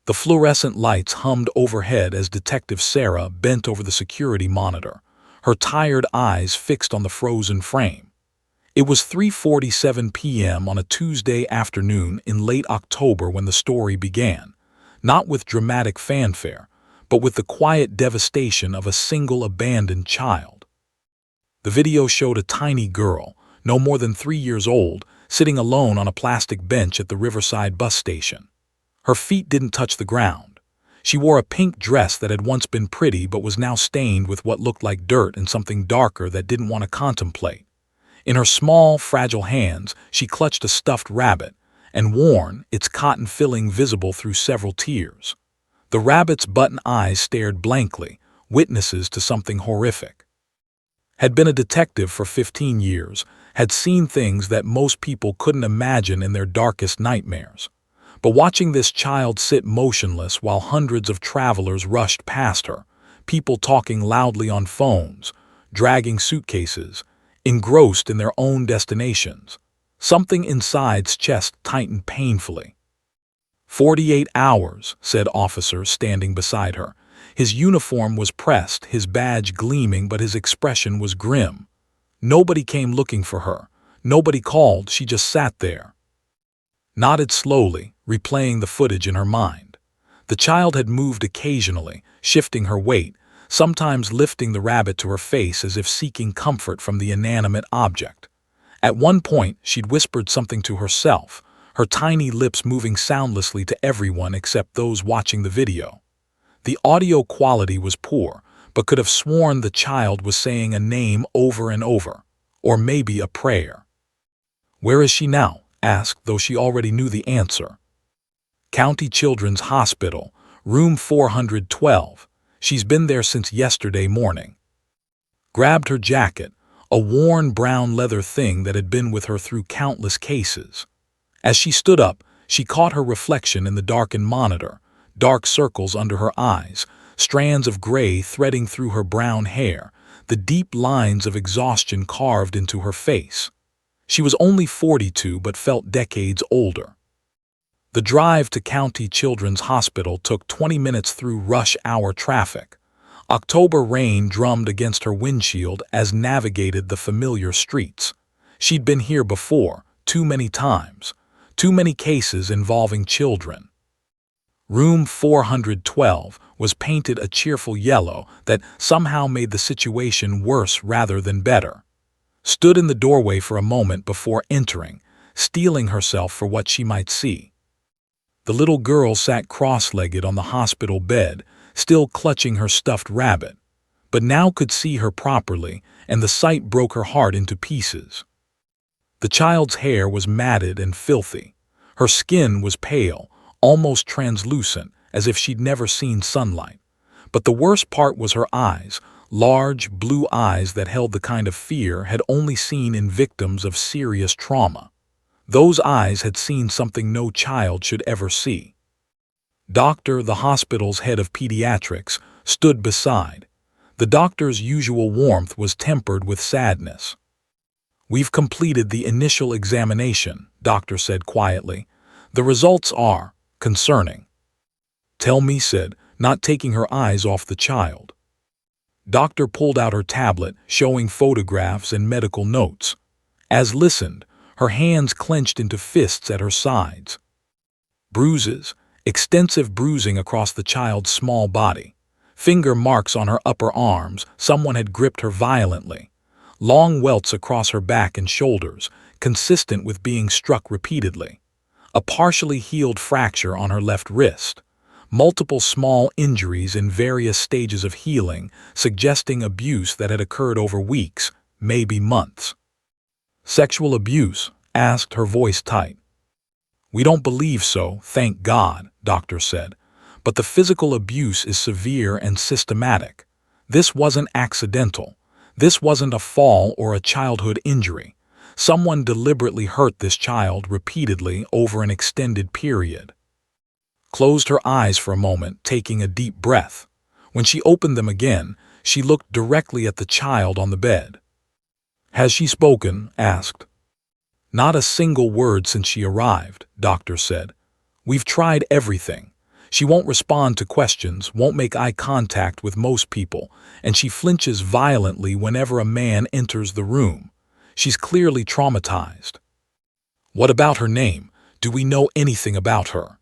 The fluorescent lights hummed overhead as Detective Sarah bent over the security monitor, her tired eyes fixed on the frozen frame. It was 3:47 p.m. on a Tuesday afternoon in late October when the story began, not with dramatic fanfare, but with the quiet devastation of a single abandoned child. The video showed a tiny girl, no more than 3 years old, sitting alone on a plastic bench at the Riverside bus station. Her feet didn't touch the ground. She wore a pink dress that had once been pretty but was now stained with what looked like dirt and something darker that didn't want to contemplate. In her small, fragile hands, she clutched a stuffed rabbit, and worn, its cotton filling visible through several tears. The rabbit's button eyes stared blankly, witnesses to something horrific. Had been a detective for 15 years, had seen things that most people couldn't imagine in their darkest nightmares. But watching this child sit motionless while hundreds of travelers rushed past her, people talking loudly on phones, dragging suitcases, engrossed in their own destinations, something inside's chest tightened painfully. 48 hours, said officer standing beside her. His uniform was pressed, his badge gleaming, but his expression was grim. Nobody came looking for her. Nobody called, she just sat there. Nodded slowly, replaying the footage in her mind. The child had moved occasionally, shifting her weight, sometimes lifting the rabbit to her face as if seeking comfort from the inanimate object. At one point, she'd whispered something to herself, her tiny lips moving soundlessly to everyone except those watching the video. The audio quality was poor, but could have sworn the child was saying a name over and over, or maybe a prayer. "Where is she now?" asked, though she already knew the answer. "County Children's Hospital, room 412. She's been there since yesterday morning." Grabbed her jacket, a worn brown leather thing that had been with her through countless cases. As she stood up, she caught her reflection in the darkened monitor, dark circles under her eyes, strands of gray threading through her brown hair, the deep lines of exhaustion carved into her face. She was only 42 but felt decades older. The drive to County Children's Hospital took 20 minutes through rush-hour traffic. October rain drummed against her windshield as navigated the familiar streets. She'd been here before, too many times, too many cases involving children. Room 412 was painted a cheerful yellow that somehow made the situation worse rather than better. Stood in the doorway for a moment before entering, steeling herself for what she might see. The little girl sat cross-legged on the hospital bed, still clutching her stuffed rabbit, but now could see her properly, and the sight broke her heart into pieces. The child's hair was matted and filthy. Her skin was pale, almost translucent, as if she'd never seen sunlight. But the worst part was her eyes, large, blue eyes that held the kind of fear had only seen in victims of serious trauma. Those eyes had seen something no child should ever see. Doctor, the hospital's head of pediatrics, stood beside. The doctor's usual warmth was tempered with sadness. "We've completed the initial examination," doctor said quietly. "The results are concerning." "Tell me," said, not taking her eyes off the child. Doctor pulled out her tablet, showing photographs and medical notes. As listened, her hands clenched into fists at her sides. Bruises, extensive bruising across the child's small body. Finger marks on her upper arms, someone had gripped her violently. Long welts across her back and shoulders, consistent with being struck repeatedly. A partially healed fracture on her left wrist. Multiple small injuries in various stages of healing, suggesting abuse that had occurred over weeks, maybe months. "Sexual abuse?" asked, her voice tight. "We don't believe so, thank God," doctor said. "But the physical abuse is severe and systematic. This wasn't accidental. This wasn't a fall or a childhood injury. Someone deliberately hurt this child repeatedly over an extended period." Closed her eyes for a moment, taking a deep breath. When she opened them again, she looked directly at the child on the bed. "Has she spoken?" asked. "Not a single word since she arrived," doctor said. "We've tried everything. She won't respond to questions, won't make eye contact with most people, and she flinches violently whenever a man enters the room. She's clearly traumatized. What about her name? Do we know anything about her?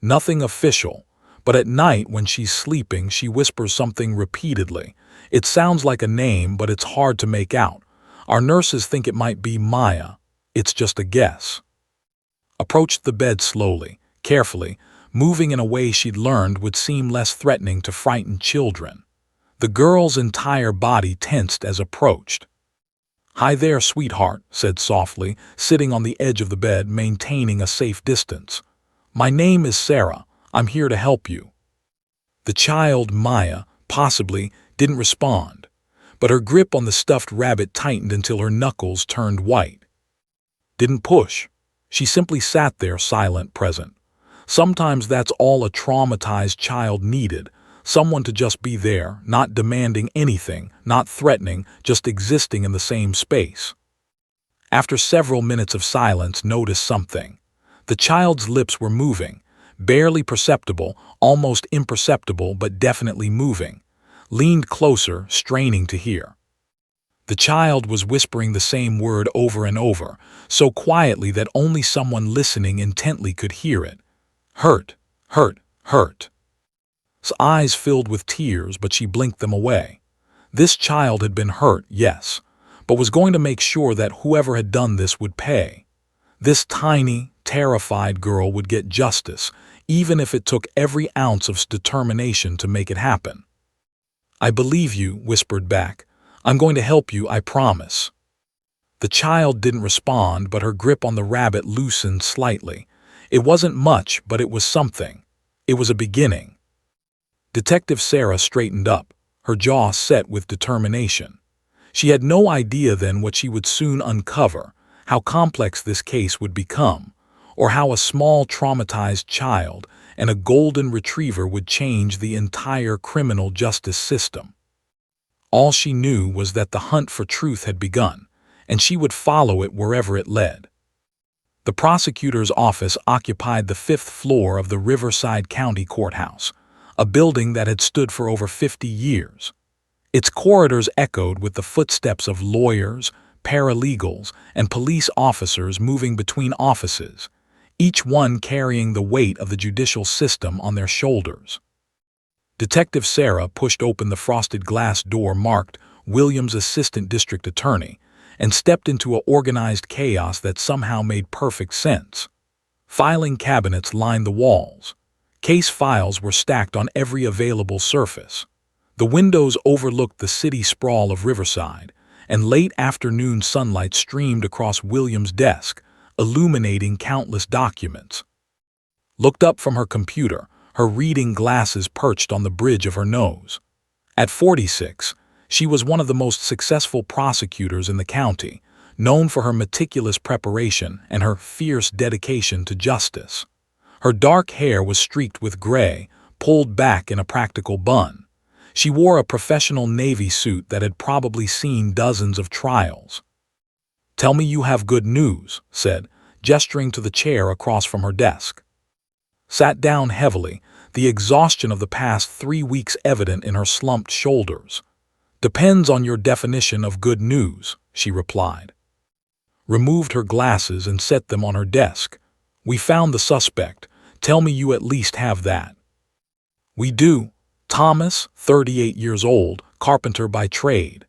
Nothing official, but at night when she's sleeping, she whispers something repeatedly. It sounds like a name, but it's hard to make out. Our nurses think it might be Maya. It's just a guess. Approached the bed slowly, carefully, moving in a way she'd learned would seem less threatening to frightened children. The girl's entire body tensed as approached. "Hi there, sweetheart," said softly, sitting on the edge of the bed, maintaining a safe distance. "My name is Sarah. I'm here to help you." The child, Maya, possibly, didn't respond, but her grip on the stuffed rabbit tightened until her knuckles turned white. Didn't push. She simply sat there, silent, present. Sometimes that's all a traumatized child needed, someone to just be there, not demanding anything, not threatening, just existing in the same space. After several minutes of silence, noticed something. The child's lips were moving, barely perceptible, almost imperceptible, but definitely moving. Leaned closer, straining to hear. The child was whispering the same word over and over, so quietly that only someone listening intently could hear it. Hurt, hurt, hurt. Her eyes filled with tears, but she blinked them away. This child had been hurt, yes, but was going to make sure that whoever had done this would pay. This tiny, terrified girl would get justice, even if it took every ounce of determination to make it happen. "I believe you," whispered back. "I'm going to help you, I promise." The child didn't respond, but her grip on the rabbit loosened slightly. It wasn't much, but it was something. It was a beginning. Detective Sarah straightened up, her jaw set with determination. She had no idea then what she would soon uncover, how complex this case would become, or how a small traumatized child and a golden retriever would change the entire criminal justice system. All she knew was that the hunt for truth had begun, and she would follow it wherever it led. The prosecutor's office occupied the 5th floor of the Riverside County Courthouse, a building that had stood for over 50 years. Its corridors echoed with the footsteps of lawyers, paralegals, and police officers moving between offices, each one carrying the weight of the judicial system on their shoulders. Detective Sarah pushed open the frosted glass door marked Williams Assistant District Attorney and stepped into an organized chaos that somehow made perfect sense. Filing cabinets lined the walls. Case files were stacked on every available surface. The windows overlooked the city sprawl of Riverside, and late afternoon sunlight streamed across Williams' desk, illuminating countless documents. Looked up from her computer, her reading glasses perched on the bridge of her nose. At 46, she was one of the most successful prosecutors in the county, known for her meticulous preparation and her fierce dedication to justice. Her dark hair was streaked with gray, pulled back in a practical bun. She wore a professional Navy suit that had probably seen dozens of trials. "Tell me you have good news," said, gesturing to the chair across from her desk. Sat down heavily, the exhaustion of the past 3 weeks evident in her slumped shoulders. "Depends on your definition of good news," she replied. Removed her glasses and set them on her desk. "We found the suspect. Tell me you at least have that." "We do. Thomas, 38 years old, carpenter by trade.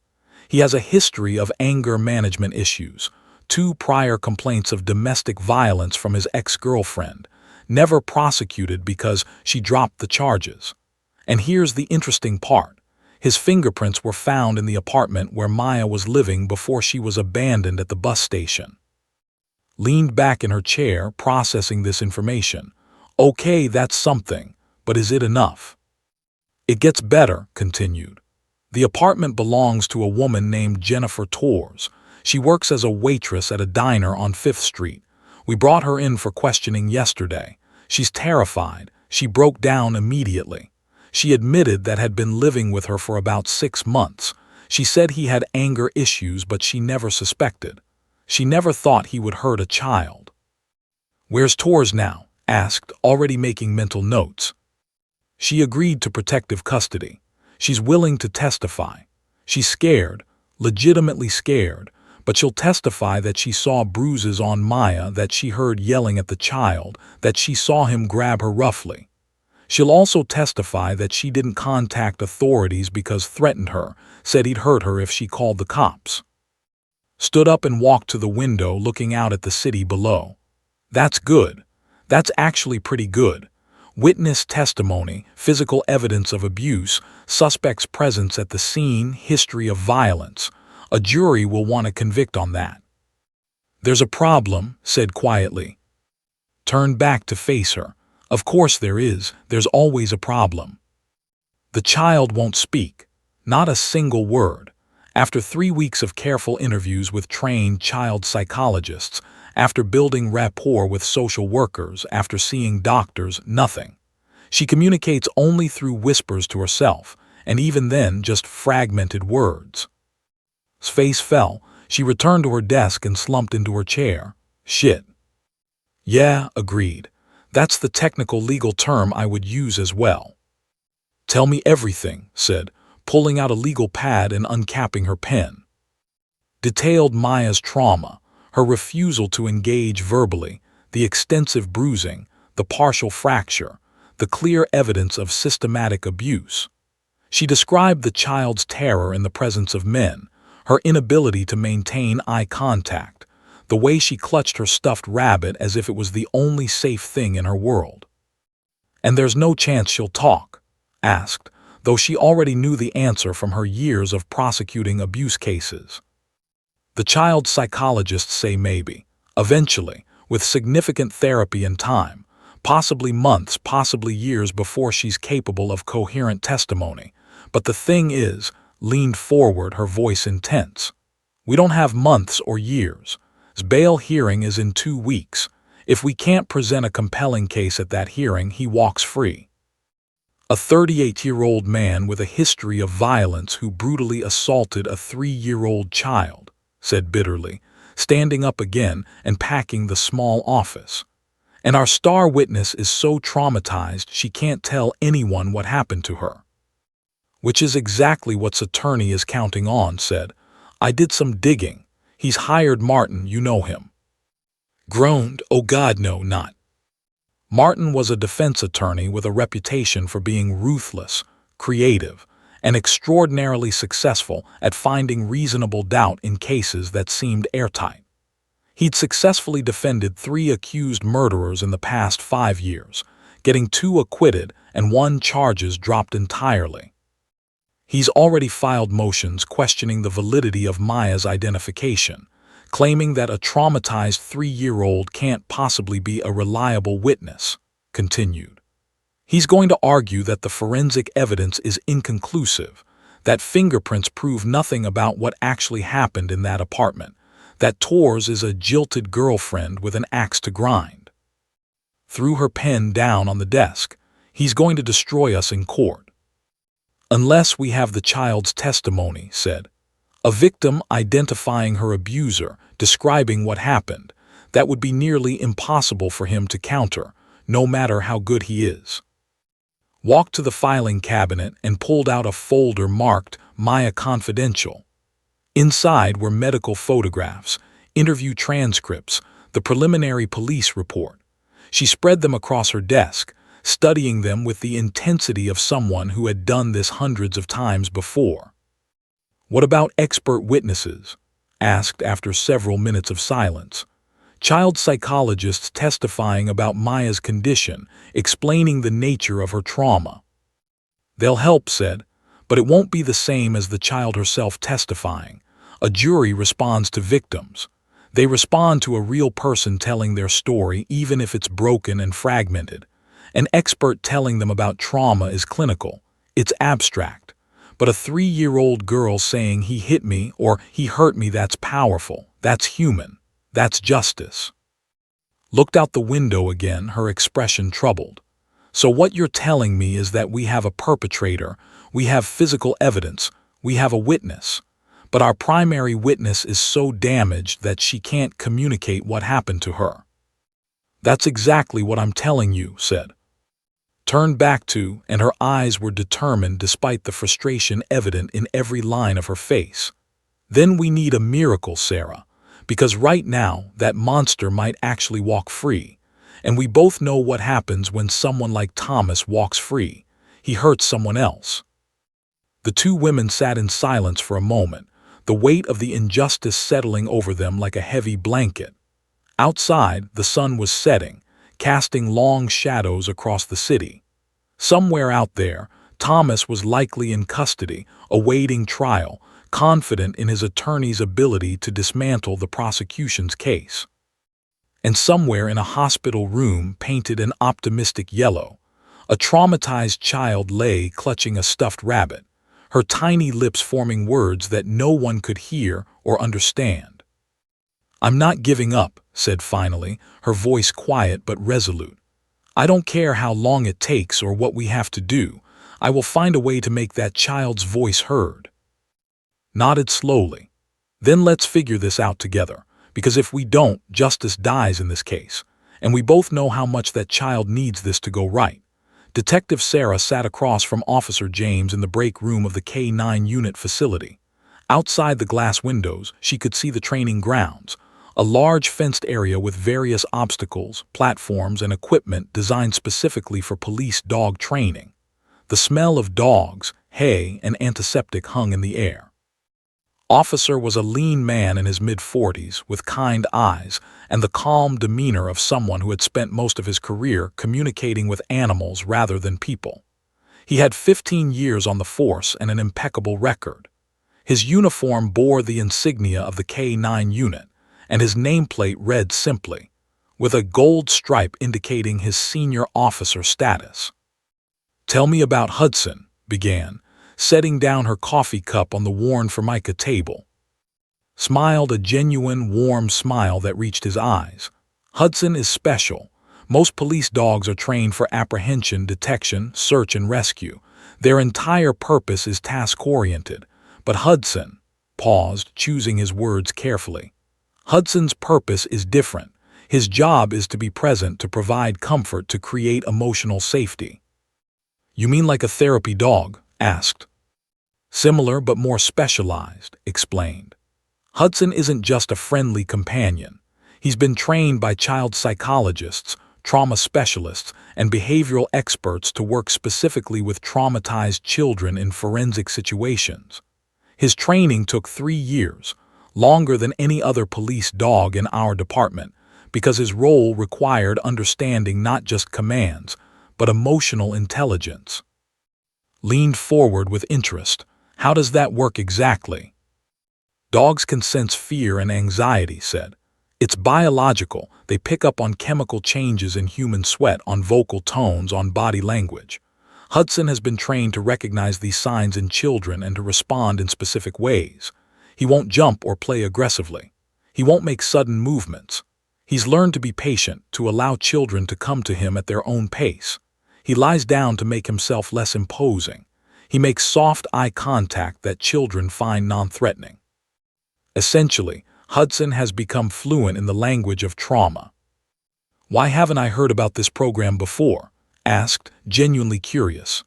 He has a history of anger management issues, 2 prior complaints of domestic violence from his ex-girlfriend, never prosecuted because she dropped the charges. And here's the interesting part. His fingerprints were found in the apartment where Maya was living before she was abandoned at the bus station." Leaned back in her chair, processing this information. "Okay, that's something, but is it enough?" "It gets better," continued. "The apartment belongs to a woman named Jennifer Torres. She works as a waitress at a diner on 5th Street. We brought her in for questioning yesterday. She's terrified. She broke down immediately. She admitted that had been living with her for about 6 months. She said he had anger issues, but she never suspected. She never thought he would hurt a child." "Where's Torres now? asked, already making mental notes. She agreed to protective custody. She's willing to testify. She's scared, legitimately scared, but she'll testify that she saw bruises on Maya, that she heard yelling at the child, that she saw him grab her roughly. She'll also testify that she didn't contact authorities because threatened her, said he'd hurt her if she called the cops. Stood up and walked to the window looking out at the city below. That's good. That's actually pretty good. Witness testimony, physical evidence of abuse, suspect's presence at the scene, history of violence. A jury will want to convict on that. There's a problem, said quietly. Turned back to face her. Of course there is, there's always a problem. The child won't speak. Not a single word. After 3 weeks of careful interviews with trained child psychologists, after building rapport with social workers, after seeing doctors, nothing. She communicates only through whispers to herself, and even then just fragmented words. His face fell. She returned to her desk and slumped into her chair. Shit. Yeah, agreed. That's the technical legal term I would use as well. Tell me everything, said, pulling out a legal pad and uncapping her pen. Detailed Maya's trauma, her refusal to engage verbally, the extensive bruising, the partial fracture, the clear evidence of systematic abuse. She described the child's terror in the presence of men, her inability to maintain eye contact, the way she clutched her stuffed rabbit as if it was the only safe thing in her world. And there's no chance she'll talk? Asked, though she already knew the answer from her years of prosecuting abuse cases. The child psychologists say maybe, eventually, with significant therapy and time, possibly months, possibly years before she's capable of coherent testimony. But the thing is, leaned forward, her voice intense. We don't have months or years. His bail hearing is in 2 weeks. If we can't present a compelling case at that hearing, he walks free. A 38-year-old man with a history of violence who brutally assaulted a 3-year-old child, said bitterly, standing up again and packing the small office. And our star witness is so traumatized she can't tell anyone what happened to her. Which is exactly what's attorney is counting on, said. I did some digging. He's hired Martin, you know him. Groaned, oh God, no, not. Martin was a defense attorney with a reputation for being ruthless, creative, and extraordinarily successful at finding reasonable doubt in cases that seemed airtight. He'd successfully defended 3 accused murderers in the past 5 years, getting 2 acquitted and 1 charges dropped entirely. He's already filed motions questioning the validity of Maya's identification, claiming that a traumatized 3-year-old can't possibly be a reliable witness, continued. He's going to argue that the forensic evidence is inconclusive, that fingerprints prove nothing about what actually happened in that apartment, that Torres is a jilted girlfriend with an axe to grind. Threw her pen down on the desk. He's going to destroy us in court. Unless we have the child's testimony, said. A victim identifying her abuser, describing what happened. That would be nearly impossible for him to counter, no matter how good he is. Walked to the filing cabinet and pulled out a folder marked Maya Confidential. Inside were medical photographs, interview transcripts, the preliminary police report. She spread them across her desk, studying them with the intensity of someone who had done this hundreds of times before. What about expert witnesses? Asked after several minutes of silence. Child psychologists testifying about Maya's condition, explaining the nature of her trauma. They'll help, said, but it won't be the same as the child herself testifying. A jury responds to victims. They respond to a real person telling their story, even if it's broken and fragmented. An expert telling them about trauma is clinical. It's abstract. But a 3-year-old girl saying he hit me or he hurt me, that's powerful. That's human. That's justice. Looked out the window again, her expression troubled. So what you're telling me is that we have a perpetrator, we have physical evidence, we have a witness. But our primary witness is so damaged that she can't communicate what happened to her. That's exactly what I'm telling you, said. Turned back to, and her eyes were determined despite the frustration evident in every line of her face. Then we need a miracle, Sarah, because right now that monster might actually walk free, and we both know what happens when someone like Thomas walks free. He hurts someone else. The two women sat in silence for a moment, the weight of the injustice settling over them like a heavy blanket. Outside, the sun was setting, casting long shadows across the city. Somewhere out there, Thomas was likely in custody, awaiting trial, confident in his attorney's ability to dismantle the prosecution's case. And somewhere in a hospital room painted an optimistic yellow, a traumatized child lay clutching a stuffed rabbit, her tiny lips forming words that no one could hear or understand. "I'm not giving up," said finally, her voice quiet but resolute. "I don't care how long it takes or what we have to do. I will find a way to make that child's voice heard." Nodded slowly. "Then let's figure this out together, because if we don't, justice dies in this case, and we both know how much that child needs this to go right." Detective Sarah sat across from Officer James in the break room of the K-9 unit facility. Outside the glass windows, she could see the training grounds, a large fenced area with various obstacles, platforms, and equipment designed specifically for police dog training. The smell of dogs, hay, and antiseptic hung in the air. Officer was a lean man in his mid-40s, with kind eyes and the calm demeanor of someone who had spent most of his career communicating with animals rather than people. He had 15 years on the force and an impeccable record. His uniform bore the insignia of the K-9 unit, and his nameplate read simply, with a gold stripe indicating his senior officer status. "Tell me about Hudson," began, setting down her coffee cup on the worn Formica table. Smiled a genuine, warm smile that reached his eyes. "Hudson is special. Most police dogs are trained for apprehension, detection, search, and rescue. Their entire purpose is task-oriented. But Hudson," paused, choosing his words carefully, "Hudson's purpose is different. His job is to be present, to provide comfort, to create emotional safety." "You mean like a therapy dog?" asked. "Similar but more specialized," explained. "Hudson isn't just a friendly companion. He's been trained by child psychologists, trauma specialists, and behavioral experts to work specifically with traumatized children in forensic situations. His training took 3 years, longer than any other police dog in our department, because his role required understanding not just commands, but emotional intelligence." Leaned forward with interest. "How does that work exactly?" "Dogs can sense fear and anxiety," said. "It's biological. They pick up on chemical changes in human sweat, on vocal tones, on body language. Hudson has been trained to recognize these signs in children and to respond in specific ways. He won't jump or play aggressively. He won't make sudden movements. He's learned to be patient, to allow children to come to him at their own pace. He lies down to make himself less imposing. He makes soft eye contact that children find non-threatening. Essentially, Hudson has become fluent in the language of trauma." "Why haven't I heard about this program before?" asked, genuinely curious.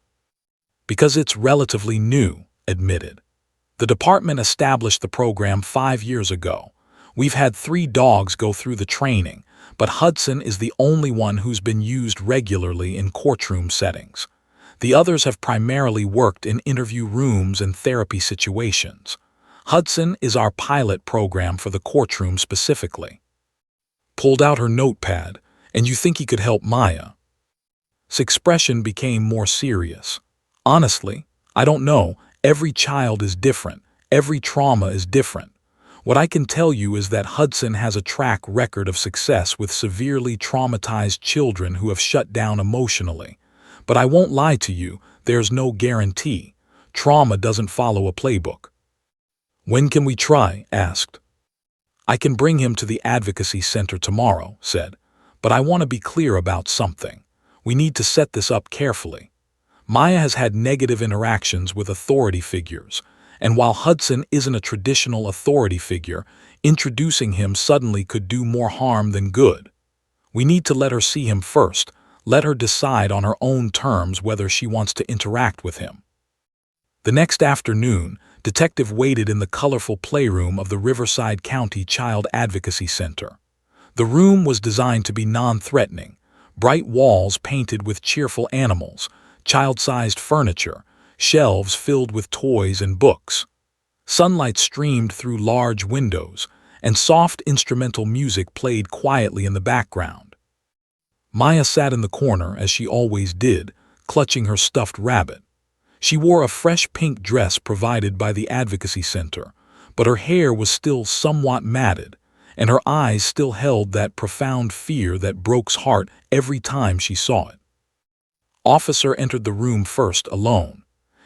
"Because it's relatively new," admitted. "The department established the program 5 years ago. We've had 3 dogs go through the training, but Hudson is the only one who's been used regularly in courtroom settings. The others have primarily worked in interview rooms and therapy situations. Hudson is our pilot program for the courtroom specifically." Pulled out her notepad. "And you think he could help Maya?" His expression became more serious. "Honestly, I don't know. Every child is different. Every trauma is different. What I can tell you is that Hudson has a track record of success with severely traumatized children who have shut down emotionally. But I won't lie to you, there's no guarantee. Trauma doesn't follow a playbook." "When can we try?" asked. "I can bring him to the advocacy center tomorrow," said. "But I want to be clear about something. We need to set this up carefully. Maya has had negative interactions with authority figures, and while Hudson isn't a traditional authority figure, introducing him suddenly could do more harm than good. We need to let her see him first, let her decide on her own terms whether she wants to interact with him. The next afternoon, Detective waited in the colorful playroom of the Riverside County Child Advocacy Center. The room was designed to be non-threatening, bright walls painted with cheerful animals, child-sized furniture, shelves filled with toys and books. Sunlight streamed through large windows, and soft instrumental music played quietly in the background. Maya sat in the corner, as she always did, clutching her stuffed rabbit. She wore a fresh pink dress provided by the Advocacy Center, but her hair was still somewhat matted, and her eyes still held that profound fear that broke's heart every time she saw it. Officer entered the room first, alone.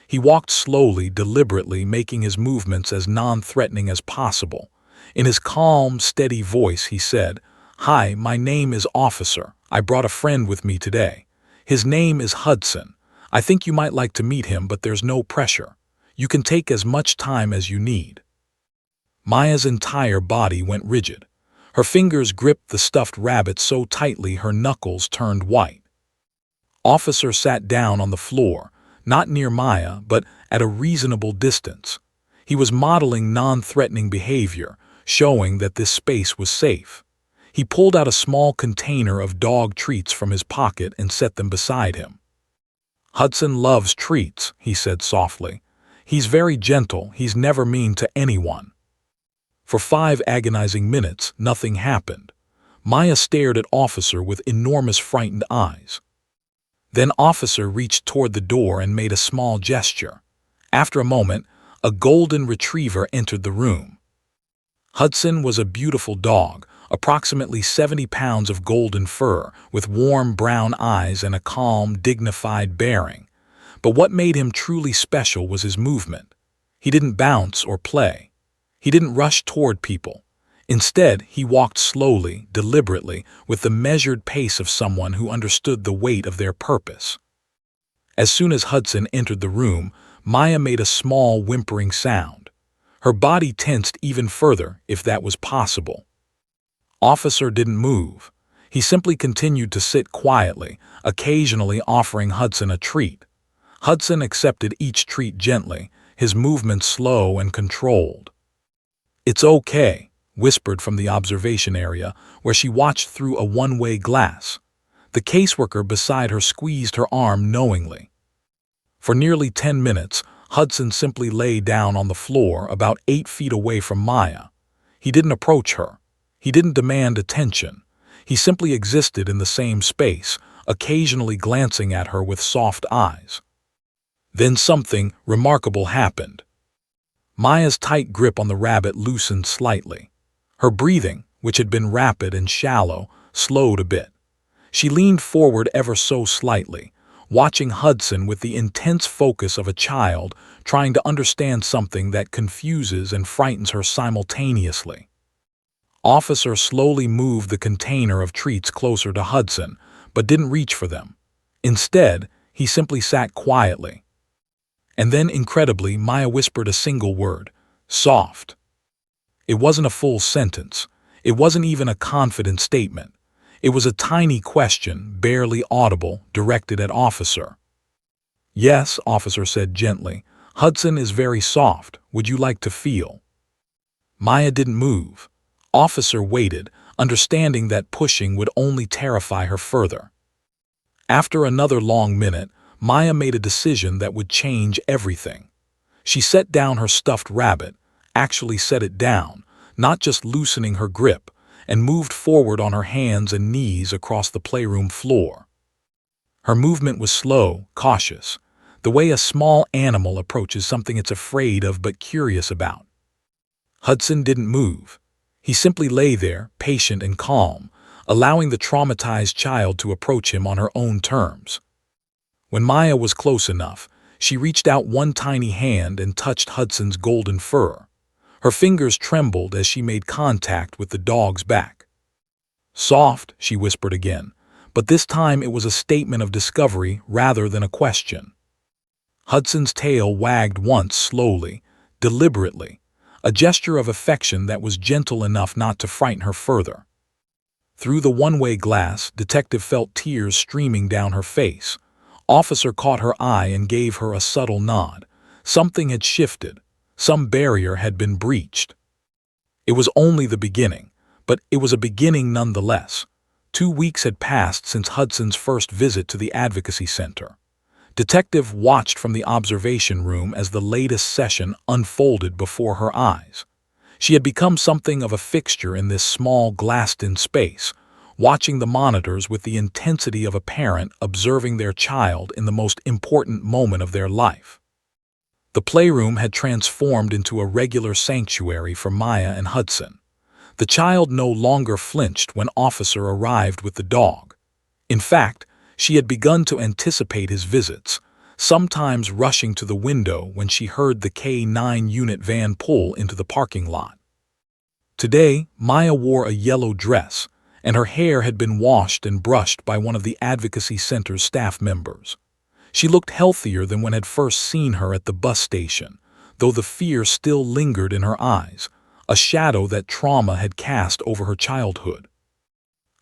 He walked slowly, deliberately, making his movements as non-threatening as possible. In his calm, steady voice, he said, "Hi, my name is Officer. I brought a friend with me today. His name is Hudson. I think you might like to meet him, but there's no pressure. You can take as much time as you need." Maya's entire body went rigid. Her fingers gripped the stuffed rabbit so tightly her knuckles turned white. Officer sat down on the floor, not near Maya, but at a reasonable distance. He was modeling non-threatening behavior, showing that this space was safe. He pulled out a small container of dog treats from his pocket and set them beside him. "Hudson loves treats," he said softly. "He's very gentle, he's never mean to anyone." For 5 agonizing minutes, nothing happened. Maya stared at Officer with enormous frightened eyes. Then Officer reached toward the door and made a small gesture. After a moment, a golden retriever entered the room. Hudson was a beautiful dog, approximately 70 pounds of golden fur, with warm brown eyes and a calm, dignified bearing. But what made him truly special was his movement. He didn't bounce or play. He didn't rush toward people. Instead, he walked slowly, deliberately, with the measured pace of someone who understood the weight of their purpose. As soon as Hudson entered the room, Maya made a small, whimpering sound. Her body tensed even further, if that was possible. Officer didn't move. He simply continued to sit quietly, occasionally offering Hudson a treat. Hudson accepted each treat gently, his movements slow and controlled. "It's okay," whispered from the observation area, where she watched through a one-way glass. The caseworker beside her squeezed her arm knowingly. For nearly 10 minutes, Hudson simply lay down on the floor about 8 feet away from Maya. He didn't approach her. He didn't demand attention. He simply existed in the same space, occasionally glancing at her with soft eyes. Then something remarkable happened. Maya's tight grip on the rabbit loosened slightly. Her breathing, which had been rapid and shallow, slowed a bit. She leaned forward ever so slightly, watching Hudson with the intense focus of a child trying to understand something that confuses and frightens her simultaneously. Officer slowly moved the container of treats closer to Hudson, but didn't reach for them. Instead, he simply sat quietly. And then, incredibly, Maya whispered a single word: "Soft." It wasn't a full sentence. It wasn't even a confident statement. It was a tiny question, barely audible, directed at Officer. "Yes," Officer said gently. "Hudson is very soft. Would you like to feel?" Maya didn't move. Officer waited, understanding that pushing would only terrify her further. After another long minute, Maya made a decision that would change everything. She set down her stuffed rabbit, actually set it down, not just loosening her grip, and moved forward on her hands and knees across the playroom floor. Her movement was slow, cautious, the way a small animal approaches something it's afraid of but curious about. Hudson didn't move. He simply lay there, patient and calm, allowing the traumatized child to approach him on her own terms. When Maya was close enough, she reached out one tiny hand and touched Hudson's golden fur. Her fingers trembled as she made contact with the dog's back. "Soft," she whispered again, but this time it was a statement of discovery rather than a question. Hudson's tail wagged once slowly, deliberately, a gesture of affection that was gentle enough not to frighten her further. Through the one-way glass, Detective felt tears streaming down her face. Officer caught her eye and gave her a subtle nod. Something had shifted. Some barrier had been breached. It was only the beginning, but it was a beginning nonetheless. 2 weeks had passed since Hudson's first visit to the Advocacy Center. Detective watched from the observation room as the latest session unfolded before her eyes. She had become something of a fixture in this small glassed-in space, watching the monitors with the intensity of a parent observing their child in the most important moment of their life. The playroom had transformed into a regular sanctuary for Maya and Hudson. The child no longer flinched when Officer arrived with the dog. In fact, she had begun to anticipate his visits, sometimes rushing to the window when she heard the K-9 unit van pull into the parking lot. Today, Maya wore a yellow dress, and her hair had been washed and brushed by one of the Advocacy Center's staff members. She looked healthier than when had first seen her at the bus station, though the fear still lingered in her eyes, a shadow that trauma had cast over her childhood.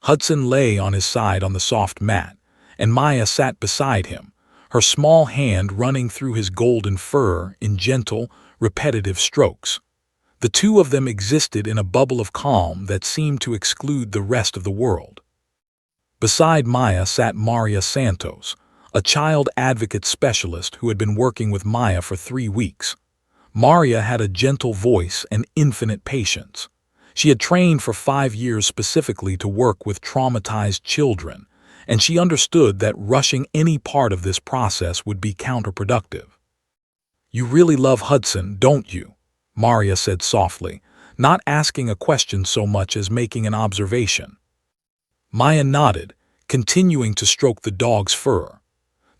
Hudson lay on his side on the soft mat, and Maya sat beside him, her small hand running through his golden fur in gentle, repetitive strokes. The two of them existed in a bubble of calm that seemed to exclude the rest of the world. Beside Maya sat Maria Santos, a child advocate specialist who had been working with Maya for 3 weeks. Maria had a gentle voice and infinite patience. She had trained for 5 years specifically to work with traumatized children, and she understood that rushing any part of this process would be counterproductive. "You really love Hudson, don't you?" Maria said softly, not asking a question so much as making an observation. Maya nodded, continuing to stroke the dog's fur.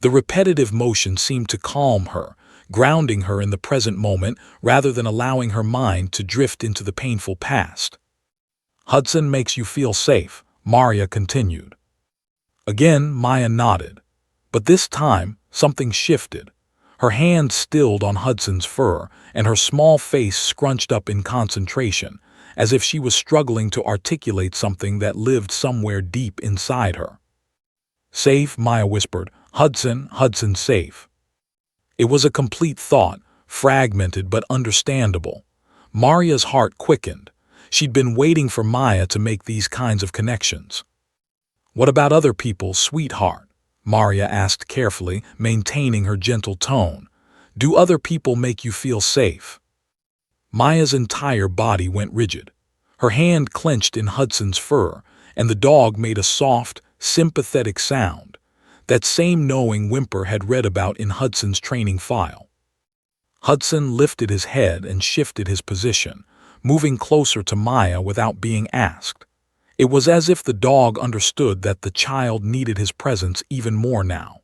The repetitive motion seemed to calm her, grounding her in the present moment rather than allowing her mind to drift into the painful past. "Hudson makes you feel safe," Maria continued. Again, Maya nodded. But this time, something shifted. Her hand stilled on Hudson's fur, and her small face scrunched up in concentration, as if she was struggling to articulate something that lived somewhere deep inside her. "Safe," Maya whispered. Hudson safe." It was a complete thought, fragmented but understandable. Maria's heart quickened. She'd been waiting for Maya to make these kinds of connections. "What about other people, sweetheart?" Maria asked carefully, maintaining her gentle tone. "Do other people make you feel safe?" Maya's entire body went rigid. Her hand clenched in Hudson's fur, and the dog made a soft, sympathetic sound. That same knowing whimper had read about in Hudson's training file. Hudson lifted his head and shifted his position, moving closer to Maya without being asked. It was as if the dog understood that the child needed his presence even more now.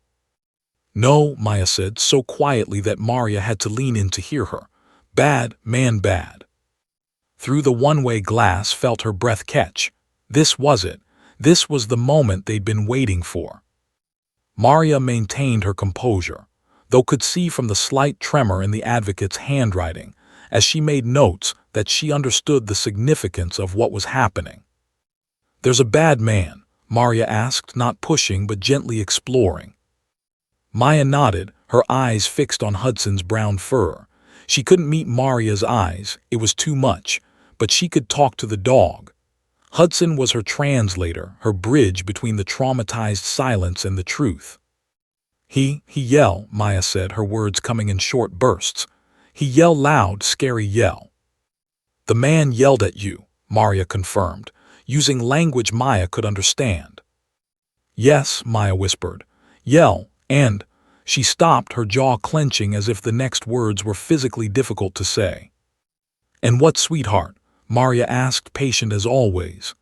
"No," Maya said, so quietly that Maria had to lean in to hear her. "Bad, man, bad." Through the one-way glass felt her breath catch. This was it. This was the moment they'd been waiting for. Maria maintained her composure, though could see from the slight tremor in the advocate's handwriting, as she made notes, that she understood the significance of what was happening. "There's a bad man?" Maria asked, not pushing but gently exploring. Maya nodded, her eyes fixed on Hudson's brown fur. She couldn't meet Maria's eyes, it was too much, but she could talk to the dog. Hudson was her translator, her bridge between the traumatized silence and the truth. He yelled," Maya said, her words coming in short bursts. "He yelled loud, scary yell." "The man yelled at you," Maria confirmed, using language Maya could understand. "Yes," Maya whispered. "Yell, and—" She stopped, her jaw clenching as if the next words were physically difficult to say. "And what, sweetheart?" Maria asked, patient as always.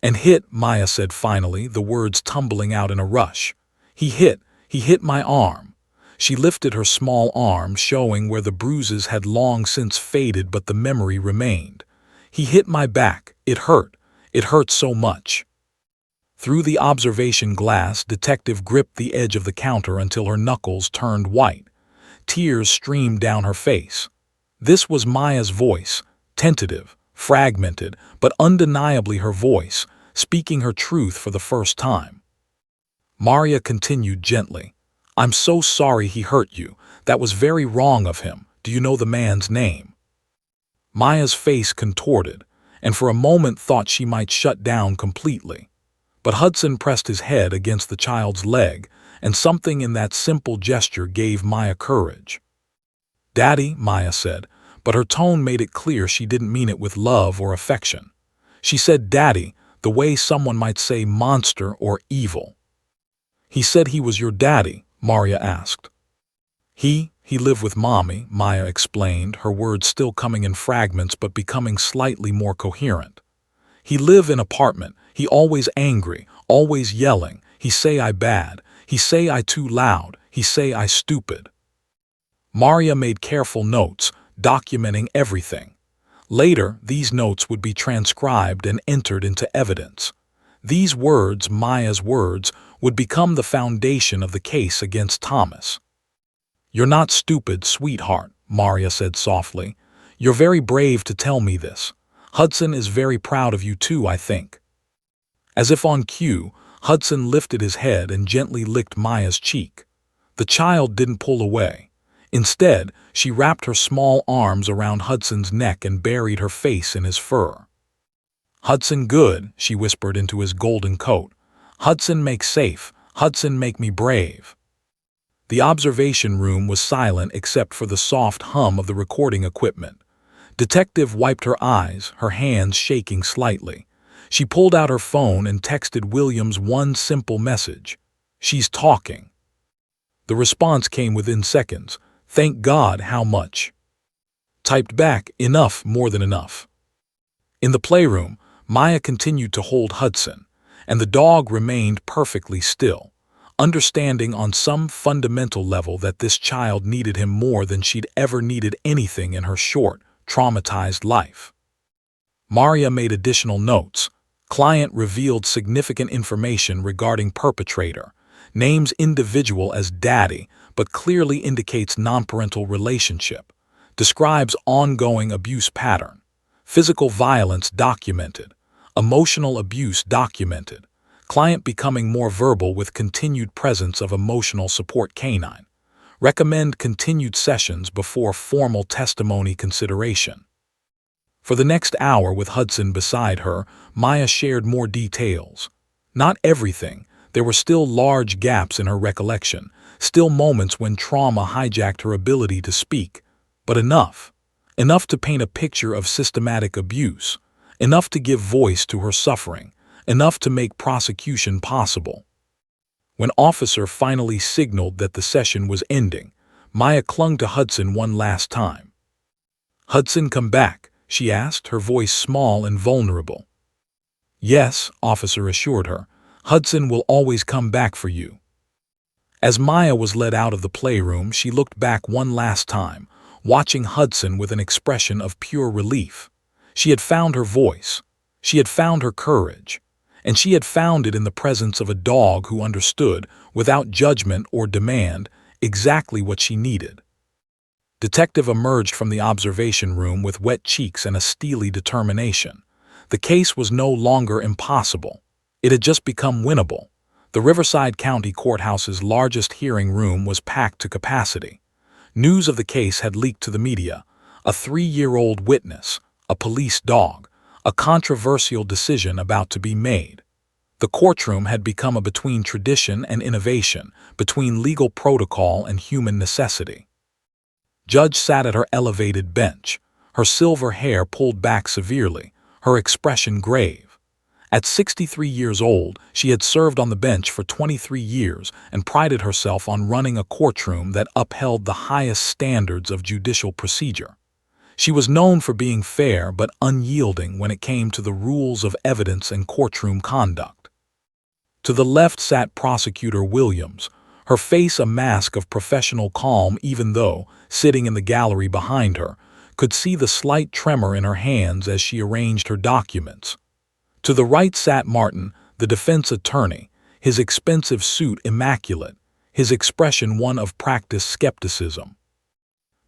"And hit," Maya said finally, the words tumbling out in a rush. He hit my arm." She lifted her small arm, showing where the bruises had long since faded but the memory remained. "He hit my back. It hurt so much." Through the observation glass, Detective gripped the edge of the counter until her knuckles turned white. Tears streamed down her face. This was Maya's voice, tentative, fragmented, but undeniably her voice, speaking her truth for the first time. Maria continued gently. "I'm so sorry he hurt you. That was very wrong of him. Do you know the man's name?" Maya's face contorted, and for a moment thought she might shut down completely. But Hudson pressed his head against the child's leg, and something in that simple gesture gave Maya courage. "Daddy," Maya said, but her tone made it clear she didn't mean it with love or affection. She said "daddy" the way someone might say monster or evil. "He said he was your daddy?" Maria asked. He lived with Mommy," Maya explained, her words still coming in fragments but becoming slightly more coherent. "He live in apartment. He always angry, always yelling. He say I bad. He say I too loud. He say I stupid." Maria made careful notes, documenting everything. Later, these notes would be transcribed and entered into evidence. These words, Maya's words, would become the foundation of the case against Thomas. "You're not stupid, sweetheart," Maria said softly. "You're very brave to tell me this. Hudson is very proud of you too, I think." As if on cue, Hudson lifted his head and gently licked Maya's cheek. The child didn't pull away. Instead, she wrapped her small arms around Hudson's neck and buried her face in his fur. "Hudson good," she whispered into his golden coat. "Hudson make safe. Hudson make me brave." The observation room was silent except for the soft hum of the recording equipment. Detective wiped her eyes, her hands shaking slightly. She pulled out her phone and texted Williams one simple message. "She's talking." The response came within seconds. "Thank God, how much?" Typed back, "Enough, more than enough." In the playroom, Maya continued to hold Hudson, and the dog remained perfectly still, understanding on some fundamental level that this child needed him more than she'd ever needed anything in her short, traumatized life. Maria made additional notes. Client revealed significant information regarding perpetrator, names individual as daddy, but clearly indicates non-parental relationship, describes ongoing abuse pattern, physical violence documented, emotional abuse documented, client becoming more verbal with continued presence of emotional support canine. Recommend continued sessions before formal testimony consideration. For the next hour with Hudson beside her, Maya shared more details. Not everything. There were still large gaps in her recollection, still moments when trauma hijacked her ability to speak, but enough. Enough to paint a picture of systematic abuse, enough to give voice to her suffering, enough to make prosecution possible. When officer finally signaled that the session was ending, Maya clung to Hudson one last time. "Hudson come back?" she asked, her voice small and vulnerable. "Yes," officer assured her. "Hudson will always come back for you." As Maya was led out of the playroom, she looked back one last time, watching Hudson with an expression of pure relief. She had found her voice. She had found her courage. And she had found it in the presence of a dog who understood, without judgment or demand, exactly what she needed. Detective emerged from the observation room with wet cheeks and a steely determination. The case was no longer impossible. It had just become winnable. The Riverside County Courthouse's largest hearing room was packed to capacity. News of the case had leaked to the media. A 3-year-old witness, a police dog, a controversial decision about to be made. The courtroom had become a between tradition and innovation, between legal protocol and human necessity. Judge sat at her elevated bench, her silver hair pulled back severely, her expression grave. At 63 years old, she had served on the bench for 23 years and prided herself on running a courtroom that upheld the highest standards of judicial procedure. She was known for being fair but unyielding when it came to the rules of evidence and courtroom conduct. To the left sat Prosecutor Williams, her face a mask of professional calm even though, sitting in the gallery behind her, could see the slight tremor in her hands as she arranged her documents. To the right sat Martin, the defense attorney, his expensive suit immaculate, his expression one of practiced skepticism.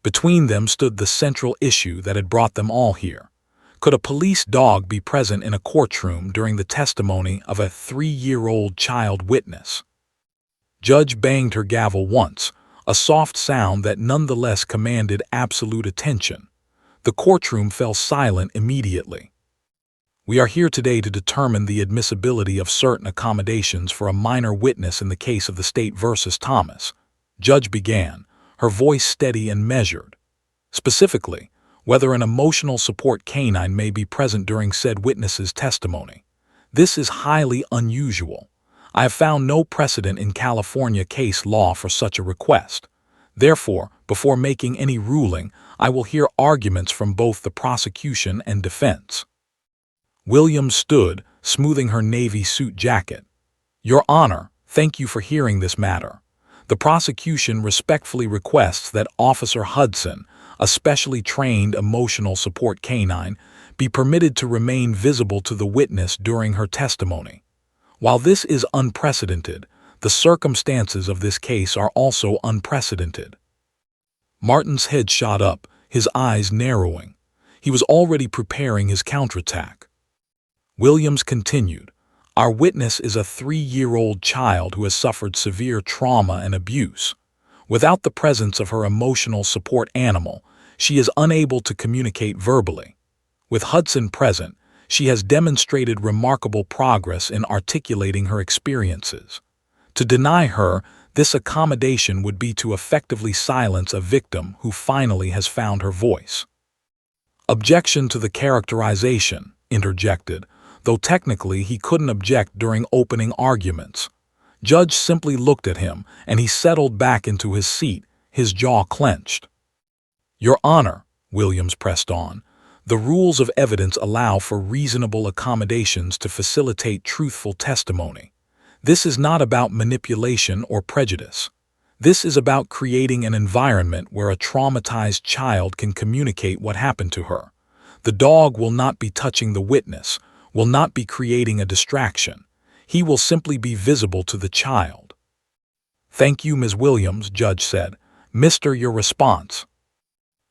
Between them stood the central issue that had brought them all here. Could a police dog be present in a courtroom during the testimony of a 3-year-old child witness? Judge banged her gavel once, a soft sound that nonetheless commanded absolute attention. The courtroom fell silent immediately. We are here today to determine the admissibility of certain accommodations for a minor witness in the case of the State versus Thomas. Judge began, her voice steady and measured. Specifically, whether an emotional support canine may be present during said witness's testimony. This is highly unusual. I have found no precedent in California case law for such a request. Therefore, before making any ruling, I will hear arguments from both the prosecution and defense. Williams stood, smoothing her navy suit jacket. Your Honor, thank you for hearing this matter. The prosecution respectfully requests that Officer Hudson, a specially trained emotional support canine, be permitted to remain visible to the witness during her testimony. While this is unprecedented, the circumstances of this case are also unprecedented. Martin's head shot up, his eyes narrowing. He was already preparing his counterattack. Williams continued, Our witness is a 3-year-old child who has suffered severe trauma and abuse. Without the presence of her emotional support animal, she is unable to communicate verbally. With Hudson present, she has demonstrated remarkable progress in articulating her experiences. To deny her this accommodation would be to effectively silence a victim who finally has found her voice. Objection to the characterization, interjected, though technically he couldn't object during opening arguments. Judge simply looked at him, and he settled back into his seat, his jaw clenched. Your Honor, Williams pressed on, the rules of evidence allow for reasonable accommodations to facilitate truthful testimony. This is not about manipulation or prejudice. This is about creating an environment where a traumatized child can communicate what happened to her. The dog will not be touching the witness, will not be creating a distraction. He will simply be visible to the child. Thank you, Ms. Williams, Judge said. Mr. Your response.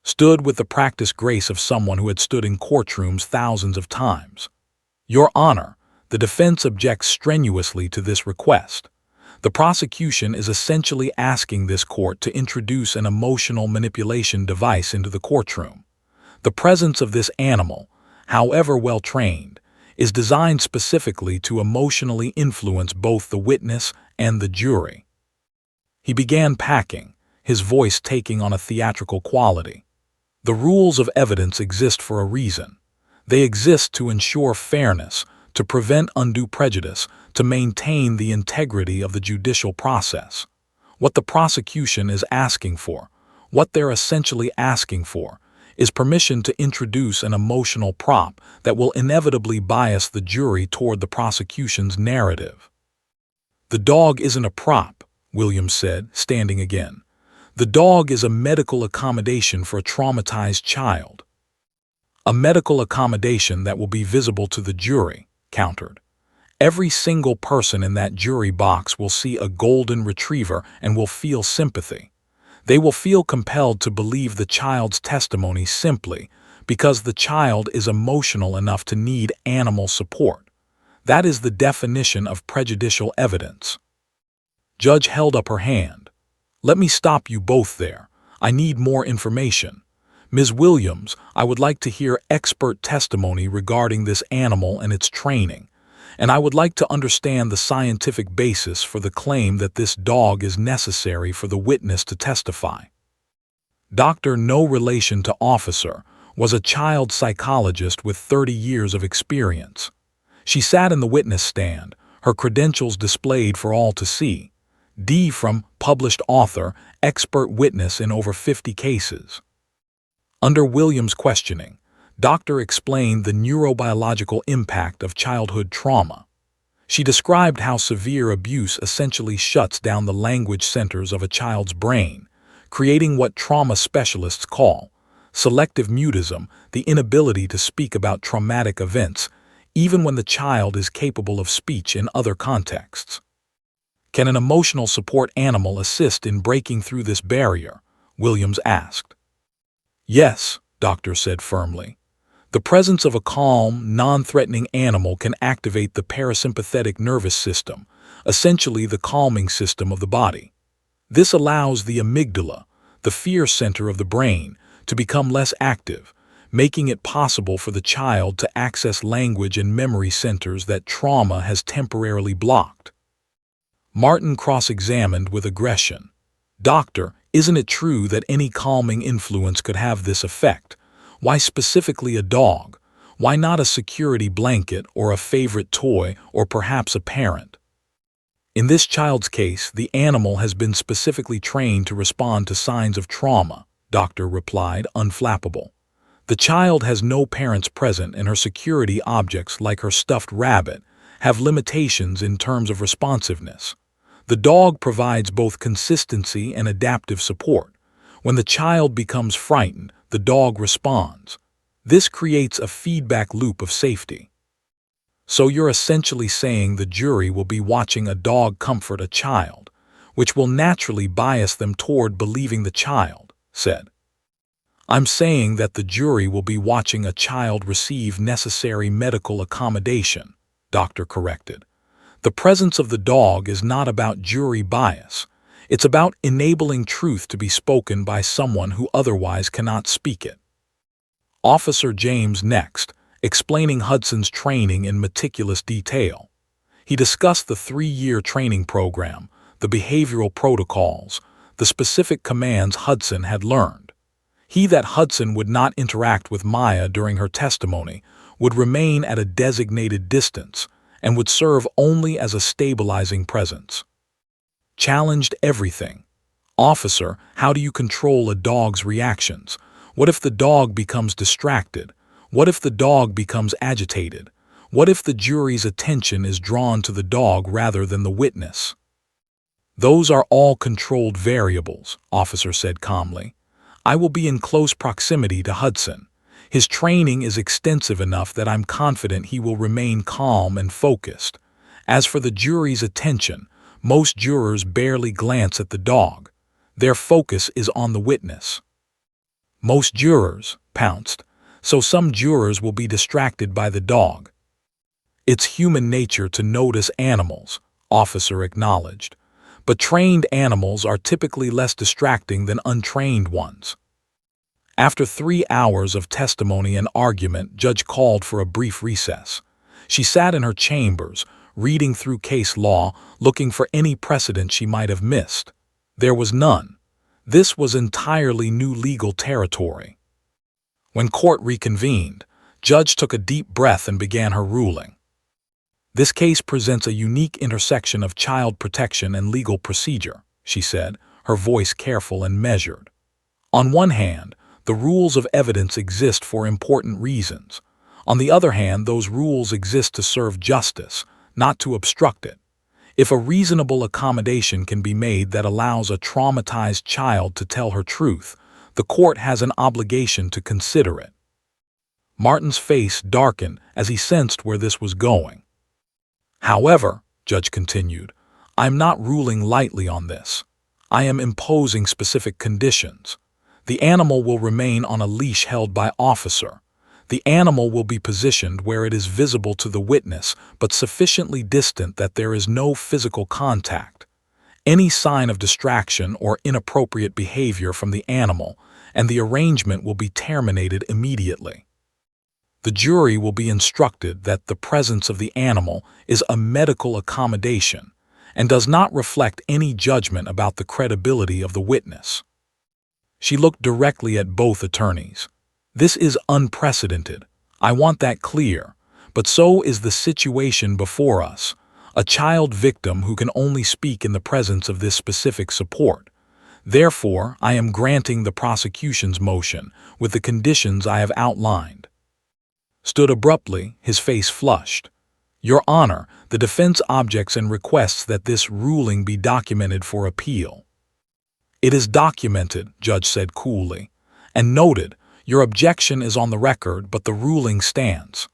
Stood with the practiced grace of someone who had stood in courtrooms thousands of times. Your Honor, the defense objects strenuously to this request. The prosecution is essentially asking this court to introduce an emotional manipulation device into the courtroom. The presence of this animal, however well trained, is designed specifically to emotionally influence both the witness and the jury. He began packing, his voice taking on a theatrical quality. The rules of evidence exist for a reason. They exist to ensure fairness, to prevent undue prejudice, to maintain the integrity of the judicial process. What the prosecution is asking for, what they're essentially asking for, is permission to introduce an emotional prop that will inevitably bias the jury toward the prosecution's narrative. The dog isn't a prop, Williams said, standing again. The dog is a medical accommodation for a traumatized child. A medical accommodation that will be visible to the jury, countered. Every single person in that jury box will see a golden retriever and will feel sympathy. They will feel compelled to believe the child's testimony simply because the child is emotional enough to need animal support. That is the definition of prejudicial evidence. Judge held up her hand. Let me stop you both there. I need more information. Ms. Williams, I would like to hear expert testimony regarding this animal and its training, and I would like to understand the scientific basis for the claim that this dog is necessary for the witness to testify. Dr. No relation to officer was a child psychologist with 30 years of experience. She sat in the witness stand, her credentials displayed for all to see. D from published author, expert witness in over 50 cases. Under Williams' questioning, Doctor explained the neurobiological impact of childhood trauma. She described how severe abuse essentially shuts down the language centers of a child's brain, creating what trauma specialists call selective mutism, the inability to speak about traumatic events, even when the child is capable of speech in other contexts. Can an emotional support animal assist in breaking through this barrier? Williams asked. Yes, Doctor said firmly. The presence of a calm, non-threatening animal can activate the parasympathetic nervous system, essentially the calming system of the body. This allows the amygdala, the fear center of the brain, to become less active, making it possible for the child to access language and memory centers that trauma has temporarily blocked. Martin cross-examined with aggression. "Doctor, isn't it true that any calming influence could have this effect? Why specifically a dog? Why not a security blanket or a favorite toy or perhaps a parent?" "In this child's case, the animal has been specifically trained to respond to signs of trauma," Doctor replied, unflappable. "The child has no parents present and her security objects, like her stuffed rabbit, have limitations in terms of responsiveness. The dog provides both consistency and adaptive support. When the child becomes frightened, the dog responds. This creates a feedback loop of safety." "So you're essentially saying the jury will be watching a dog comfort a child, which will naturally bias them toward believing the child," said. "I'm saying that the jury will be watching a child receive necessary medical accommodation," Doctor corrected. "The presence of the dog is not about jury bias. It's about enabling truth to be spoken by someone who otherwise cannot speak it." Officer James next, explaining Hudson's training in meticulous detail. He discussed the 3-year training program, the behavioral protocols, the specific commands Hudson had learned. That Hudson would not interact with Maya during her testimony, would remain at a designated distance, and would serve only as a stabilizing presence. Challenged everything. "Officer, how do you control a dog's reactions? What if the dog becomes distracted? What if the dog becomes agitated? What if the jury's attention is drawn to the dog rather than the witness?" "Those are all controlled variables," Officer said calmly. "I will be in close proximity to Hudson. His training is extensive enough that I'm confident he will remain calm and focused. As for the jury's attention, most jurors barely glance at the dog. Their focus is on the witness." "Most jurors," pounced. "So some jurors will be distracted by the dog." "It's human nature to notice animals," Officer acknowledged. "But trained animals are typically less distracting than untrained ones." After 3 hours of testimony and argument, Judge called for a brief recess. She sat in her chambers, reading through case law, looking for any precedent she might have missed. There was none. This was entirely new legal territory. When court reconvened, Judge took a deep breath and began her ruling. "This case presents a unique intersection of child protection and legal procedure," she said, her voice careful and measured. "On one hand, the rules of evidence exist for important reasons. On the other hand, those rules exist to serve justice, not to obstruct it. If a reasonable accommodation can be made that allows a traumatized child to tell her truth, the court has an obligation to consider it." Martin's face darkened as he sensed where this was going. "However," Judge continued, "I'm not ruling lightly on this. I am imposing specific conditions. The animal will remain on a leash held by officer. The animal will be positioned where it is visible to the witness but sufficiently distant that there is no physical contact. Any sign of distraction or inappropriate behavior from the animal, and the arrangement will be terminated immediately. The jury will be instructed that the presence of the animal is a medical accommodation and does not reflect any judgment about the credibility of the witness." She looked directly at both attorneys. "This is unprecedented. I want that clear. But so is the situation before us. A child victim who can only speak in the presence of this specific support. Therefore, I am granting the prosecution's motion with the conditions I have outlined." Stood abruptly, his face flushed. "Your Honor, the defense objects and requests that this ruling be documented for appeal." "It is documented," Judge said coolly, "and noted. Your objection is on the record, but the ruling stands."